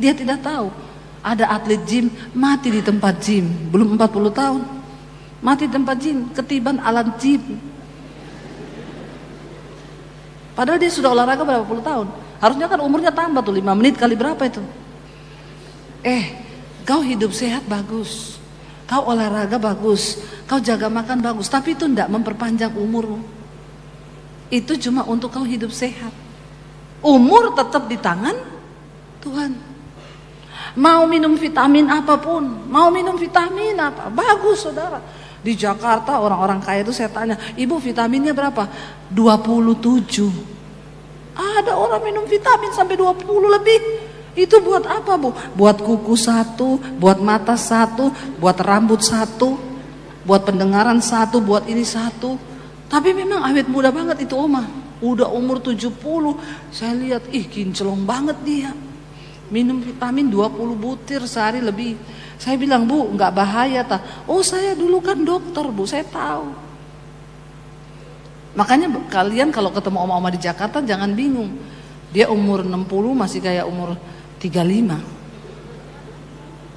Dia tidak tahu. Ada atlet gym mati di tempat gym, belum 40 tahun. Mati di tempat gym, ketiban alat gym. Padahal dia sudah olahraga berapa puluh tahun. Harusnya kan umurnya tambah tuh 5 menit kali berapa itu. Kau hidup sehat bagus. Kau olahraga bagus. Kau jaga makan bagus. Tapi itu tidak memperpanjang umurmu. Itu cuma untuk kau hidup sehat. Umur tetap di tangan Tuhan. Mau minum vitamin apapun, mau minum vitamin apa, bagus saudara. Di Jakarta orang-orang kaya itu saya tanya, ibu vitaminnya berapa? 27. Ada orang minum vitamin sampai 20 lebih. Itu buat apa bu? Buat kuku 1, buat mata 1, buat rambut 1, buat pendengaran 1, buat ini 1. Tapi memang awet muda banget itu oma. Udah umur 70, saya lihat, kinclong banget dia. Minum vitamin 20 butir sehari lebih. Saya bilang, bu nggak bahaya tak? Oh saya dulu kan dokter bu, saya tahu. Makanya kalian kalau ketemu oma-oma di Jakarta jangan bingung. Dia umur 60 masih kayak umur 35.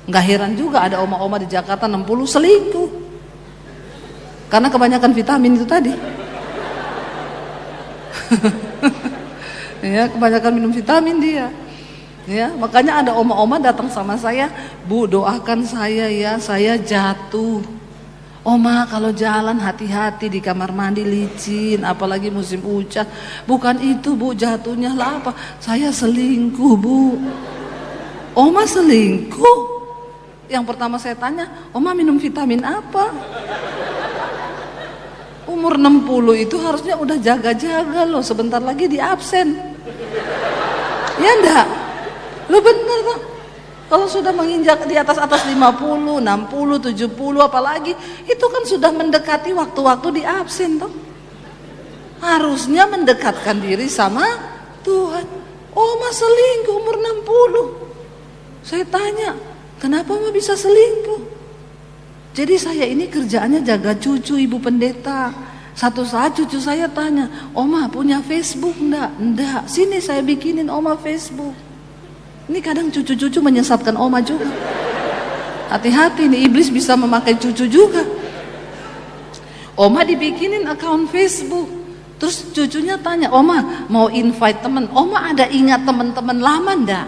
Nggak heran juga ada oma-oma di Jakarta 60 selingkuh. Karena kebanyakan vitamin itu tadi. Ya, kebanyakan minum vitamin dia. Ya, makanya ada oma-oma datang sama saya, bu doakan saya ya, saya jatuh. Oma kalau jalan hati-hati di kamar mandi licin, apalagi musim hujan. Bukan itu bu, jatuhnya lah apa? Saya selingkuh bu. Oma selingkuh? Yang pertama saya tanya, oma minum vitamin apa? Umur 60 itu harusnya udah jaga-jaga loh, sebentar lagi di absen. Ya enggak? Lo bener kok. Kalau sudah menginjak di atas 50, 60, 70 apalagi, itu kan sudah mendekati waktu-waktu di absen toh. Harusnya mendekatkan diri sama Tuhan. Oma selingkuh umur 60. Saya tanya, kenapa oma bisa selingkuh? Jadi saya ini kerjaannya jaga cucu ibu pendeta. Satu saat cucu saya tanya, oma punya Facebook enggak? Enggak, sini saya bikinin oma Facebook. Ini kadang cucu-cucu menyesatkan oma juga. Hati-hati nih, iblis bisa memakai cucu juga. Oma dibikinin akun Facebook. Terus cucunya tanya, oma mau invite teman. Oma ada ingat teman-teman lama enggak?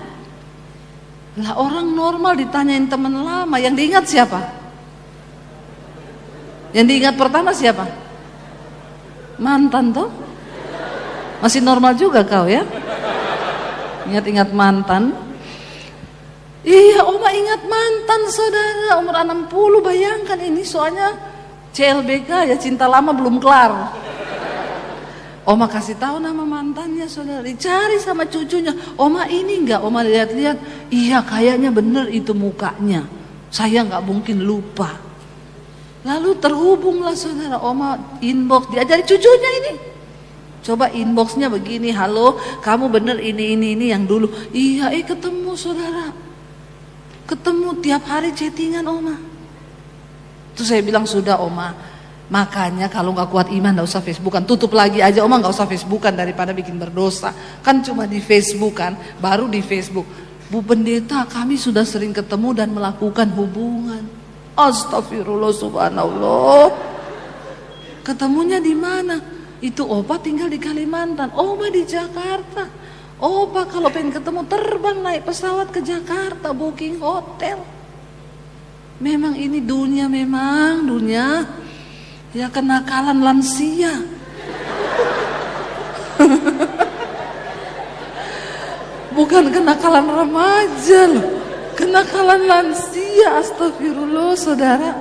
Lah orang normal ditanyain teman lama, yang diingat siapa? Yang diingat pertama siapa? Mantan toh? Masih normal juga kau ya? Ingat-ingat mantan. Iya, oma ingat mantan saudara, umur 60, bayangkan ini soalnya CLBK ya, cinta lama belum kelar. Oma kasih tahu nama mantannya saudara, dicari sama cucunya. Oma ini enggak, oma lihat-lihat, iya kayaknya bener itu mukanya. Saya enggak mungkin lupa. Lalu terhubunglah saudara, oma inbox, diajari cucunya ini. Coba inboxnya begini, halo kamu bener ini yang dulu. Iya ketemu saudara. Ketemu tiap hari chattingan oma. Terus saya bilang sudah oma, makanya kalau gak kuat iman gak usah Facebookan. Tutup lagi aja oma, gak usah Facebookan daripada bikin berdosa. Kan cuma di Facebookan, baru di Facebook. Bu pendeta kami sudah sering ketemu dan melakukan hubungan. Astagfirullah subhanallah. Ketemunya di mana? Itu opa tinggal di Kalimantan, oma di Jakarta. Opa kalau pengen ketemu terbang naik pesawat ke Jakarta, booking hotel. Memang ini dunia, ya kenakalan lansia. Bukan kenakalan remaja loh, kenakalan lansia. Astagfirullah saudara.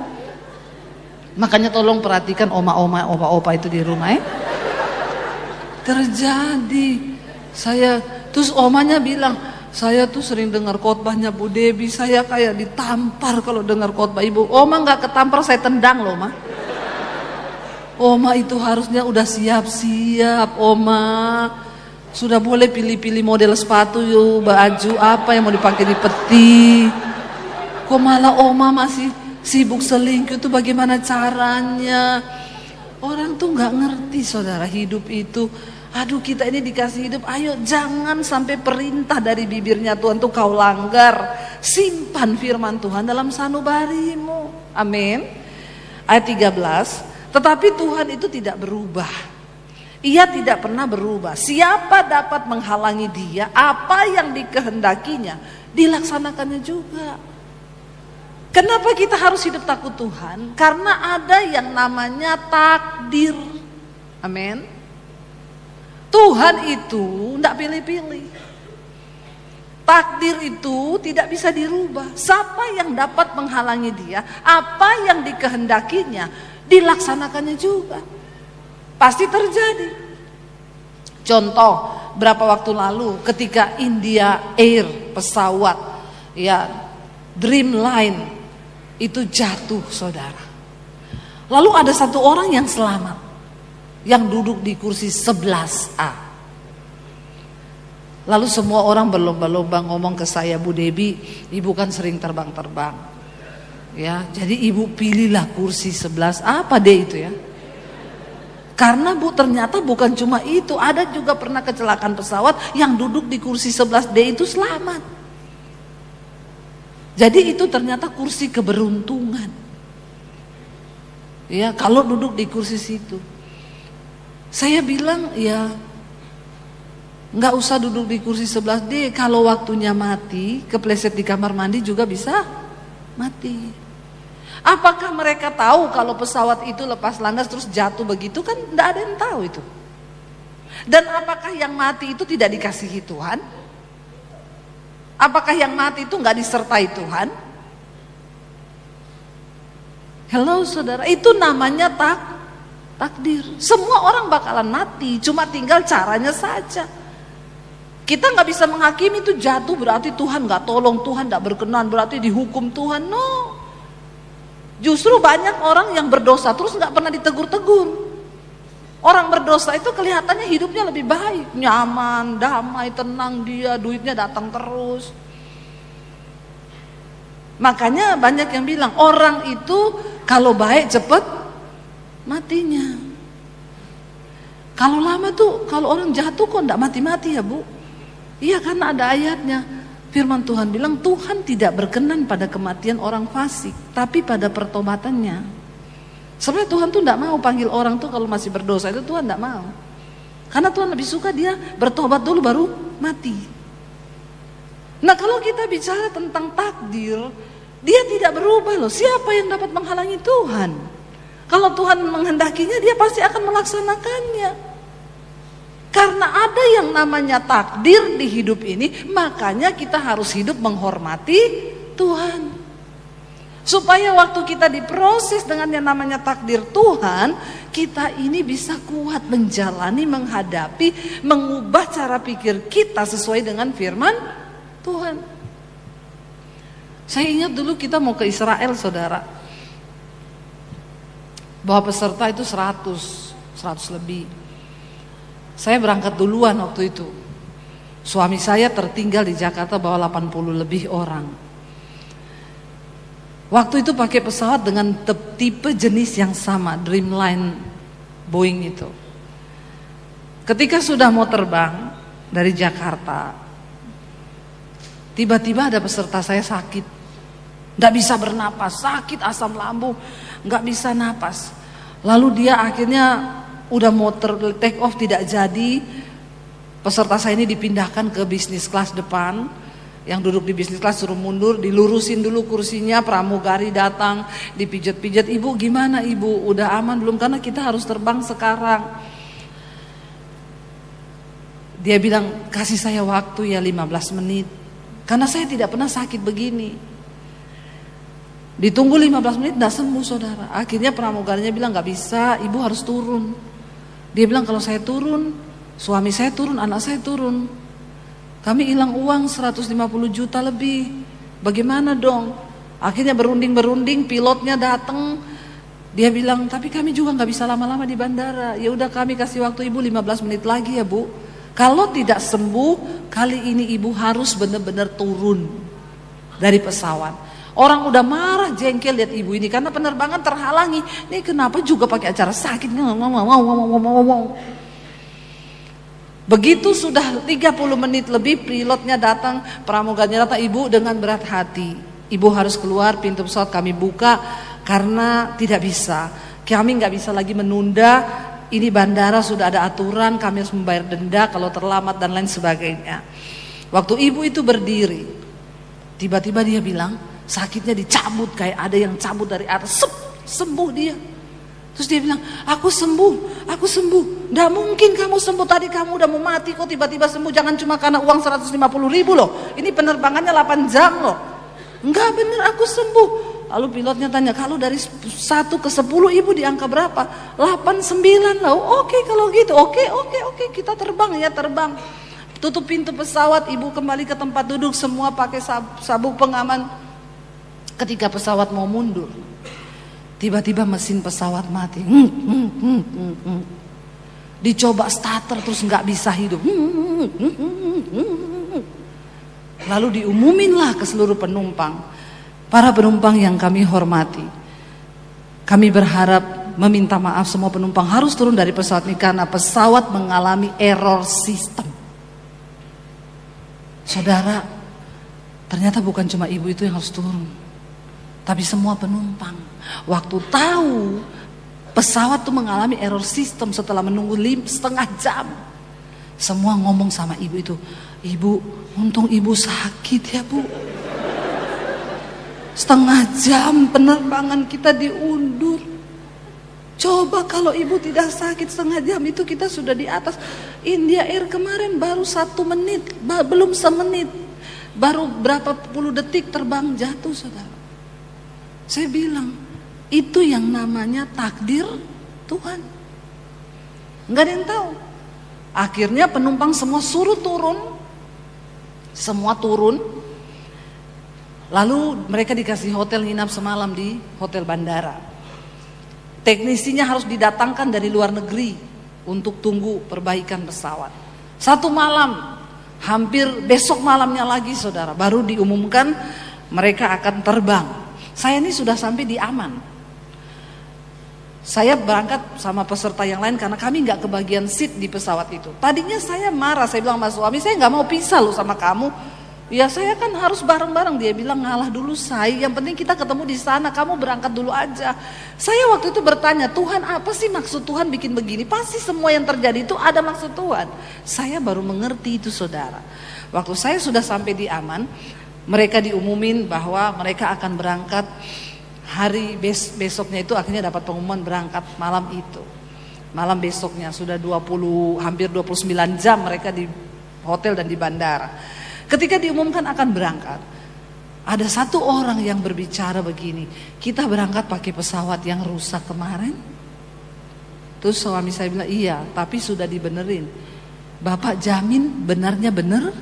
Makanya tolong perhatikan oma-oma, opa-opa itu di rumah ya. Terjadi. Terus omanya bilang, saya tuh sering dengar khotbahnya Bu Debi, saya kayak ditampar kalau dengar khotbah ibu. Oma nggak ketampar, saya tendang loh ma. Oma itu harusnya udah siap-siap, Oma. Sudah boleh pilih-pilih model sepatu yuk, baju apa yang mau dipakai di peti. Kok malah Oma masih sibuk selingkuh, itu bagaimana caranya? Orang tuh nggak ngerti saudara, hidup itu. Aduh kita ini dikasih hidup, ayo jangan sampai perintah dari bibirnya Tuhan tuh kau langgar. Simpan firman Tuhan dalam sanubarimu. Amin. Ayat 13, tetapi Tuhan itu tidak berubah. Ia tidak pernah berubah. Siapa dapat menghalangi dia? Apa yang dikehendakinya dilaksanakannya juga. Kenapa kita harus hidup takut Tuhan? Karena ada yang namanya takdir. Amin. Tuhan itu tidak pilih-pilih. Takdir itu tidak bisa dirubah. Siapa yang dapat menghalangi dia? Apa yang dikehendakinya dilaksanakannya juga. Pasti terjadi. Contoh, berapa waktu lalu ketika India Air pesawat ya Dreamline itu jatuh saudara. Lalu ada satu orang yang selamat, yang duduk di kursi 11A. Lalu semua orang berlomba-lomba ngomong ke saya, Bu Debi, ibu kan sering terbang-terbang. Ya, jadi ibu pilihlah kursi 11A apa D itu ya. Karena Bu ternyata bukan cuma itu, ada juga pernah kecelakaan pesawat yang duduk di kursi 11D itu selamat. Jadi itu ternyata kursi keberuntungan. Ya, kalau duduk di kursi situ. Saya bilang ya nggak usah duduk di kursi 11D, kalau waktunya mati kepleset di kamar mandi juga bisa mati. Apakah mereka tahu kalau pesawat itu lepas landas terus jatuh begitu? Kan nggak ada yang tahu itu. Dan apakah yang mati itu tidak dikasihi Tuhan? Apakah yang mati itu nggak disertai Tuhan? Hello saudara, itu namanya takdir. Semua orang bakalan mati, cuma tinggal caranya saja. Kita nggak bisa menghakimi itu jatuh berarti Tuhan nggak tolong, Tuhan nggak berkenan, berarti dihukum Tuhan. No, justru banyak orang yang berdosa terus nggak pernah ditegur-tegur. Orang berdosa itu kelihatannya hidupnya lebih baik, nyaman, damai, tenang dia, duitnya datang terus. Makanya banyak yang bilang orang itu kalau baik cepet matinya. Kalau lama tuh, kalau orang jatuh kok enggak mati-mati ya Bu? Iya, karena ada ayatnya. Firman Tuhan bilang Tuhan tidak berkenan pada kematian orang fasik, tapi pada pertobatannya. Sebenarnya Tuhan tuh enggak mau panggil orang tuh kalau masih berdosa, itu Tuhan enggak mau. Karena Tuhan lebih suka dia bertobat dulu baru mati. Nah kalau kita bicara tentang takdir, dia tidak berubah loh. Siapa yang dapat menghalangi Tuhan? Kalau Tuhan menghendakinya, dia pasti akan melaksanakannya. Karena ada yang namanya takdir di hidup ini, makanya kita harus hidup menghormati Tuhan. Supaya waktu kita diproses dengan yang namanya takdir Tuhan, kita ini bisa kuat menjalani, menghadapi, mengubah cara pikir kita sesuai dengan firman Tuhan. Saya ingat dulu kita mau ke Israel saudara. Bawa peserta itu 100 lebih. Saya berangkat duluan waktu itu. Suami saya tertinggal di Jakarta bawa 80 lebih orang. Waktu itu pakai pesawat dengan tipe jenis yang sama, Dreamline Boeing itu. Ketika sudah mau terbang dari Jakarta, tiba-tiba ada peserta saya sakit. Nggak bisa bernapas, sakit asam lambung, nggak bisa napas. Lalu dia akhirnya udah mau take off tidak jadi. Peserta saya ini dipindahkan ke bisnis kelas depan. Yang duduk di bisnis kelas suruh mundur, dilurusin dulu kursinya, pramugari datang, dipijat-pijat. Ibu gimana ibu, udah aman belum? Karena kita harus terbang sekarang. Dia bilang, kasih saya waktu ya 15 menit. Karena saya tidak pernah sakit begini. Ditunggu 15 menit, gak sembuh saudara. Akhirnya pramugarinya bilang, gak bisa, ibu harus turun. Dia bilang, kalau saya turun, suami saya turun, anak saya turun. Kami hilang uang 150 juta lebih. Bagaimana dong? Akhirnya berunding-berunding, pilotnya datang. Dia bilang, tapi kami juga gak bisa lama-lama di bandara. Ya udah kami kasih waktu ibu 15 menit lagi ya bu. Kalau tidak sembuh, kali ini ibu harus benar-benar turun dari pesawat. Orang udah marah, jengkel lihat ibu ini karena penerbangan terhalangi. Ini kenapa juga pakai acara sakit? Begitu sudah 30 menit lebih, pilotnya datang, pramugarinya datang, ibu dengan berat hati. Ibu harus keluar, pintu pesawat kami buka karena tidak bisa. Kami nggak bisa lagi menunda. Ini bandara sudah ada aturan, kami harus membayar denda kalau terlambat dan lain sebagainya. Waktu ibu itu berdiri, tiba-tiba dia bilang sakitnya dicabut, kayak ada yang cabut dari atas, sembuh dia. Terus dia bilang, aku sembuh. Nggak mungkin kamu sembuh, tadi kamu udah mau mati kok tiba-tiba sembuh. Jangan cuma karena uang 150 ribu loh. Ini penerbangannya 8 jam loh. Enggak bener, aku sembuh. Lalu pilotnya tanya, kalau dari 1 ke 10 ibu di angka berapa? 8, 9 lah. Oke kalau gitu, oke kita terbang ya terbang. Tutup pintu pesawat, ibu kembali ke tempat duduk, semua pakai sabuk pengaman. Ketika pesawat mau mundur, tiba-tiba mesin pesawat mati. Dicoba starter terus nggak bisa hidup. Lalu diumuminlah ke seluruh penumpang. Para penumpang yang kami hormati, kami berharap meminta maaf semua penumpang harus turun dari pesawat ini karena pesawat mengalami error sistem. Saudara, ternyata bukan cuma ibu itu yang harus turun, tapi semua penumpang. Waktu tahu pesawat tuh mengalami error sistem setelah menunggu setengah jam, semua ngomong sama ibu itu, ibu, untung ibu sakit ya bu. Setengah jam penerbangan kita diundur. Coba kalau ibu tidak sakit setengah jam itu kita sudah di atas. India Air kemarin baru 1 menit, belum semenit, baru berapa puluh detik terbang jatuh saudara. Saya bilang, itu yang namanya takdir Tuhan. Enggak ada yang tahu. Akhirnya penumpang semua suruh turun. Semua turun. Lalu mereka dikasih hotel nginap semalam di hotel bandara. Teknisinya harus didatangkan dari luar negeri untuk tunggu perbaikan pesawat. 1 malam, hampir besok malamnya lagi saudara, baru diumumkan mereka akan terbang. Saya ini sudah sampai di Aman. Saya berangkat sama peserta yang lain karena kami nggak kebagian seat di pesawat itu. Tadinya saya marah, saya bilang sama suami, saya nggak mau pisah loh sama kamu. Ya saya kan harus bareng-bareng. Dia bilang ngalah dulu say, yang penting kita ketemu di sana, kamu berangkat dulu aja. Saya waktu itu bertanya, Tuhan apa sih maksud Tuhan bikin begini? Pasti semua yang terjadi itu ada maksud Tuhan. Saya baru mengerti itu saudara. Waktu saya sudah sampai di Aman, mereka diumumin bahwa mereka akan berangkat hari besoknya itu, akhirnya dapat pengumuman berangkat malam itu. Malam besoknya sudah hampir 29 jam mereka di hotel dan di bandara. Ketika diumumkan akan berangkat, ada 1 orang yang berbicara begini, kita berangkat pakai pesawat yang rusak kemarin. Terus suami saya bilang, iya tapi sudah dibenerin. Bapak jamin benarnya bener?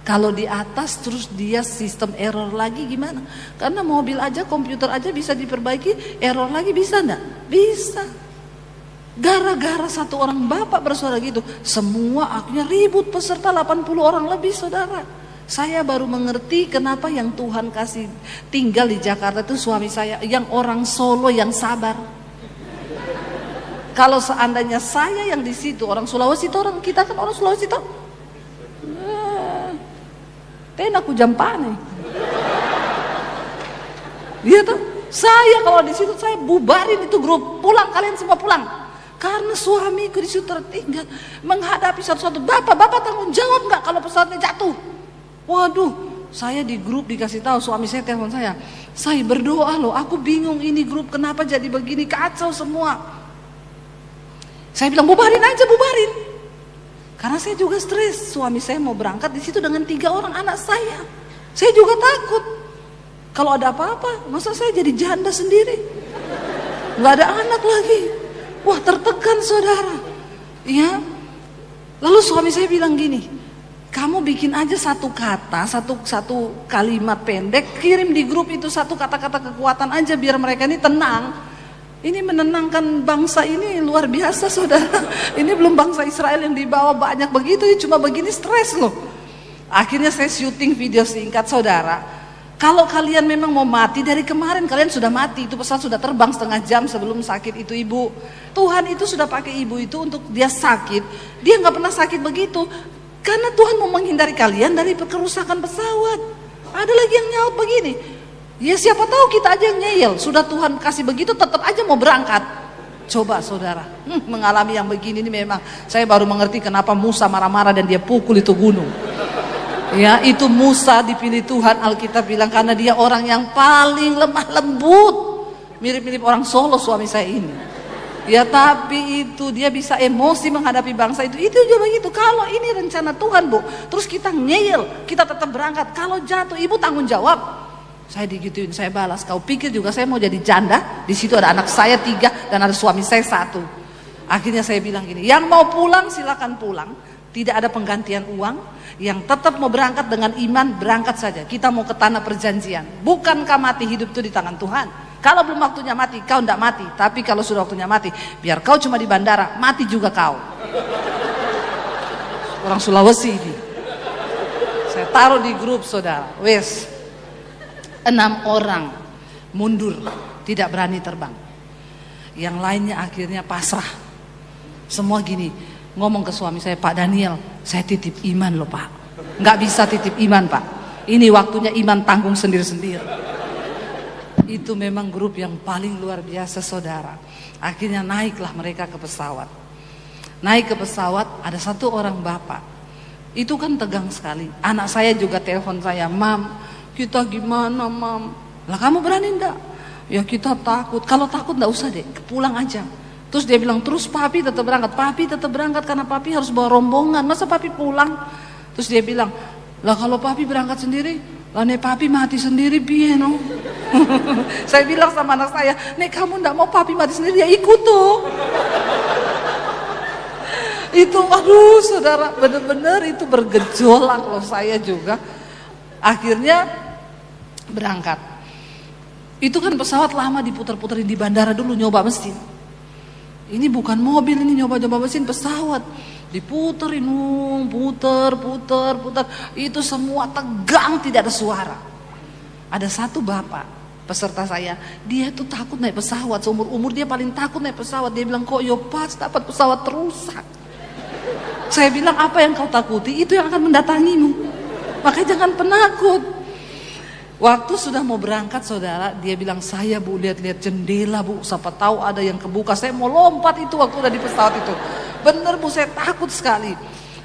Kalau di atas terus dia sistem error lagi gimana? Karena mobil aja, komputer aja bisa diperbaiki, error lagi bisa enggak? Bisa. Gara-gara 1 orang bapak bersuara gitu, semua akhirnya ribut, peserta 80 orang lebih saudara. Saya baru mengerti kenapa yang Tuhan kasih tinggal di Jakarta itu suami saya yang orang Solo yang sabar. Kalau seandainya saya yang di situ orang Sulawesi itu, orang kita kan orang Sulawesi itu, tenaku jampane. Iya tuh, saya kalau di situ saya bubarin itu grup, pulang kalian semua pulang. Karena suamiku di situ tertinggal menghadapi satu-satu. Bapak tanggung jawab nggak kalau pesawatnya jatuh? Waduh, saya di grup dikasih tahu, suami saya telepon saya berdoa loh, aku bingung ini grup kenapa jadi begini, kacau semua. Saya bilang bubarin aja, bubarin. Karena saya juga stres, suami saya mau berangkat di situ dengan 3 orang anak saya. Saya juga takut. Kalau ada apa-apa, masa saya jadi janda sendiri? Nggak ada anak lagi. Wah, tertekan saudara. Ya. Lalu suami saya bilang gini, kamu bikin aja satu kata, satu kalimat pendek, kirim di grup itu satu kata-kata kekuatan aja biar mereka ini tenang. Ini menenangkan bangsa ini luar biasa saudara. Ini belum bangsa Israel yang dibawa banyak begitu, cuma begini stres loh. Akhirnya saya syuting video singkat saudara. Kalau kalian memang mau mati, dari kemarin kalian sudah mati. Itu pesawat sudah terbang setengah jam sebelum sakit itu ibu. Tuhan itu sudah pakai ibu itu untuk dia sakit. Dia gak pernah sakit begitu. Karena Tuhan mau menghindari kalian dari kerusakan pesawat. Ada lagi yang nyaut begini. Ya siapa tahu kita aja yang ngeyel. Sudah Tuhan kasih begitu tetap aja mau berangkat. Coba saudara, mengalami yang begini ini memang. Saya baru mengerti kenapa Musa marah-marah dan dia pukul itu gunung. Ya, itu Musa dipilih Tuhan, Alkitab bilang karena dia orang yang paling lemah lembut. Mirip-mirip orang Solo suami saya ini. Ya tapi itu dia bisa emosi menghadapi bangsa itu. Itu juga begitu. Kalau ini rencana Tuhan bu, terus kita ngeyel, kita tetap berangkat. Kalau jatuh ibu tanggung jawab. Saya digituin, saya balas. Kau pikir juga saya mau jadi janda? Di situ ada anak saya 3 dan ada suami saya 1. Akhirnya saya bilang gini, yang mau pulang silakan pulang. Tidak ada penggantian uang. Yang tetap mau berangkat dengan iman berangkat saja. Kita mau ke tanah perjanjian. Bukankah mati hidup itu di tangan Tuhan? Kalau belum waktunya mati, kau tidak mati. Tapi kalau sudah waktunya mati, biar kau cuma di bandara, mati juga kau. Orang Sulawesi ini. Saya taruh di grup saudara. 6 orang mundur, tidak berani terbang. Yang lainnya akhirnya pasrah. Semua gini, ngomong ke suami saya, Pak Daniel, saya titip iman loh Pak. Nggak bisa titip iman Pak. Ini waktunya iman tanggung sendiri-sendiri. Itu memang grup yang paling luar biasa saudara. Akhirnya naiklah mereka ke pesawat. Naik ke pesawat, ada 1 orang bapak. Itu kan tegang sekali. Anak saya juga telepon saya, Mam, kita gimana Mam? Lah kamu berani enggak? Ya kita takut. Kalau takut enggak usah deh, pulang aja. Terus dia bilang, terus papi tetap berangkat. Papi tetap berangkat karena papi harus bawa rombongan. Masa papi pulang? Terus dia bilang, lah kalau papi berangkat sendiri, lah nek papi mati sendiri piye no? Saya bilang sama anak saya, nek kamu enggak mau papi mati sendiri ya ikut tuh. Itu aduh saudara, benar-benar itu bergejolak loh saya juga. Akhirnya berangkat. Itu kan pesawat lama diputar-putarin di bandara dulu nyoba mesin. Ini bukan mobil, ini nyoba-nyoba mesin pesawat. Diputerin, puter. Itu semua tegang, tidak ada suara. Ada 1 bapak peserta saya, dia tuh takut naik pesawat. Seumur-umur dia paling takut naik pesawat. Dia bilang, kok yo pas dapat pesawat terusak. Saya bilang, apa yang kau takuti itu yang akan mendatangimu. Makanya jangan penakut. Waktu sudah mau berangkat saudara, dia bilang, saya bu lihat-lihat jendela bu, siapa tahu ada yang kebuka. Saya mau lompat itu waktu udah di pesawat itu. Bener bu, saya takut sekali.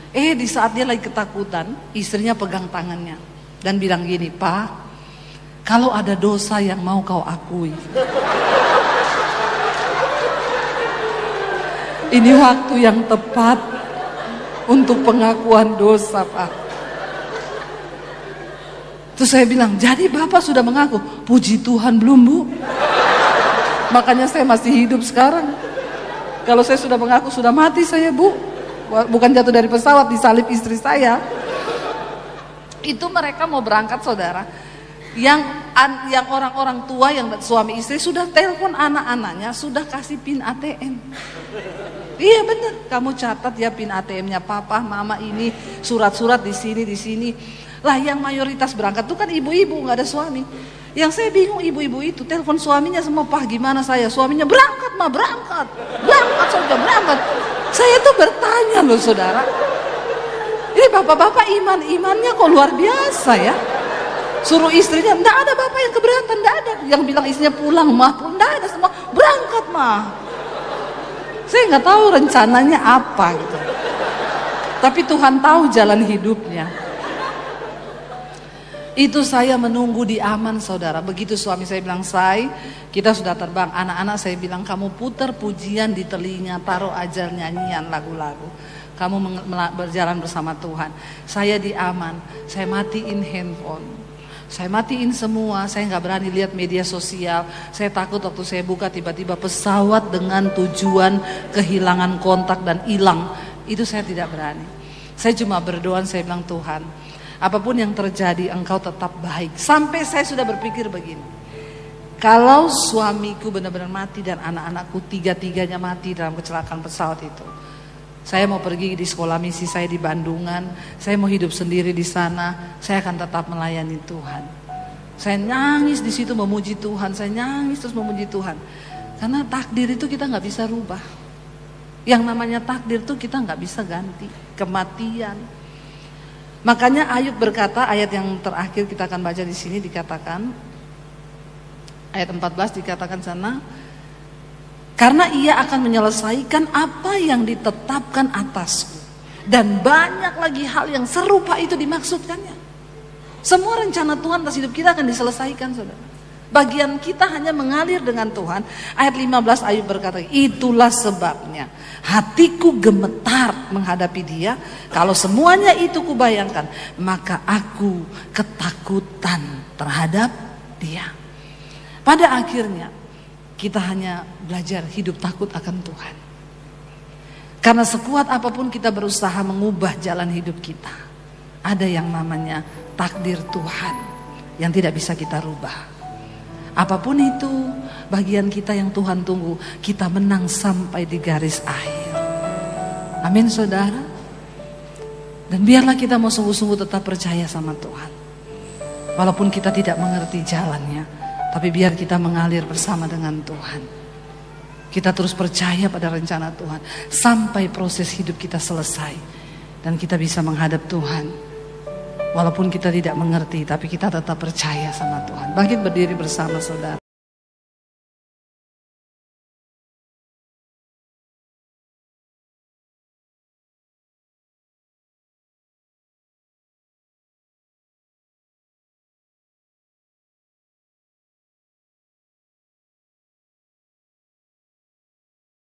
Di saat dia lagi ketakutan, istrinya pegang tangannya dan bilang gini, Pak, kalau ada dosa yang mau kau akui, ini waktu yang tepat untuk pengakuan dosa Pak. Terus saya bilang, jadi Bapak sudah mengaku? Puji Tuhan belum bu. Makanya saya masih hidup sekarang. Kalau saya sudah mengaku sudah mati saya bu. Bukan jatuh dari pesawat, disalib istri saya. Itu mereka mau berangkat saudara. Yang orang-orang tua yang suami istri sudah telepon anak-anaknya, sudah kasih pin ATM. Iya benar, kamu catat ya pin ATM-nya papa, mama ini, surat-surat di sini. Lah yang mayoritas berangkat itu kan ibu-ibu, nggak ada suami. Yang saya bingung ibu-ibu itu telepon suaminya semua, Pak gimana saya? Suaminya berangkat saja berangkat. Saya tuh bertanya loh saudara, ini bapak-bapak imannya kok luar biasa ya. Suruh istrinya, enggak ada bapak yang keberatan, enggak ada. Yang bilang istrinya pulang mah, enggak ada, semua berangkat mah. Saya nggak tahu rencananya apa gitu. Tapi Tuhan tahu jalan hidupnya. Itu saya menunggu di Aman, saudara. Begitu suami saya bilang, kita sudah terbang. Anak-anak saya bilang, kamu putar pujian di telinga, taruh aja nyanyian lagu-lagu. Kamu berjalan bersama Tuhan. Saya di Aman, saya matiin handphone. Saya matiin semua, saya nggak berani lihat media sosial. Saya takut waktu saya buka tiba-tiba pesawat dengan tujuan kehilangan kontak dan hilang. Itu saya tidak berani. Saya cuma berdoa, saya bilang, Tuhan, apapun yang terjadi engkau tetap baik. Sampai saya sudah berpikir begini, kalau suamiku benar-benar mati dan anak-anakku tiga-tiganya mati dalam kecelakaan pesawat itu, saya mau pergi di sekolah misi saya di Bandungan, saya mau hidup sendiri di sana, saya akan tetap melayani Tuhan. Saya nangis di situ memuji Tuhan, saya nangis terus memuji Tuhan. Karena takdir itu kita nggak bisa rubah. Yang namanya takdir itu kita nggak bisa ganti, kematian. Makanya Ayub berkata, ayat yang terakhir kita akan baca di sini dikatakan, ayat 14 dikatakan sana, karena ia akan menyelesaikan apa yang ditetapkan atasku. Dan banyak lagi hal yang serupa itu dimaksudkannya. Semua rencana Tuhan atas hidup kita akan diselesaikan, saudara. Bagian kita hanya mengalir dengan Tuhan. Ayat 15 Ayub berkata, itulah sebabnya hatiku gemetar menghadapi dia. Kalau semuanya itu kubayangkan, maka aku ketakutan terhadap dia. Pada akhirnya kita hanya belajar hidup takut akan Tuhan. Karena sekuat apapun kita berusaha mengubah jalan hidup kita, ada yang namanya takdir Tuhan yang tidak bisa kita rubah. Apapun itu bagian kita yang Tuhan tunggu, kita menang sampai di garis akhir. Amin, saudara. Dan biarlah kita mau sungguh-sungguh tetap percaya sama Tuhan. Walaupun kita tidak mengerti jalannya, tapi biar kita mengalir bersama dengan Tuhan. Kita terus percaya pada rencana Tuhan sampai proses hidup kita selesai dan kita bisa menghadap Tuhan. Walaupun kita tidak mengerti, tapi kita tetap percaya sama Tuhan. Bangkit berdiri bersama, saudara.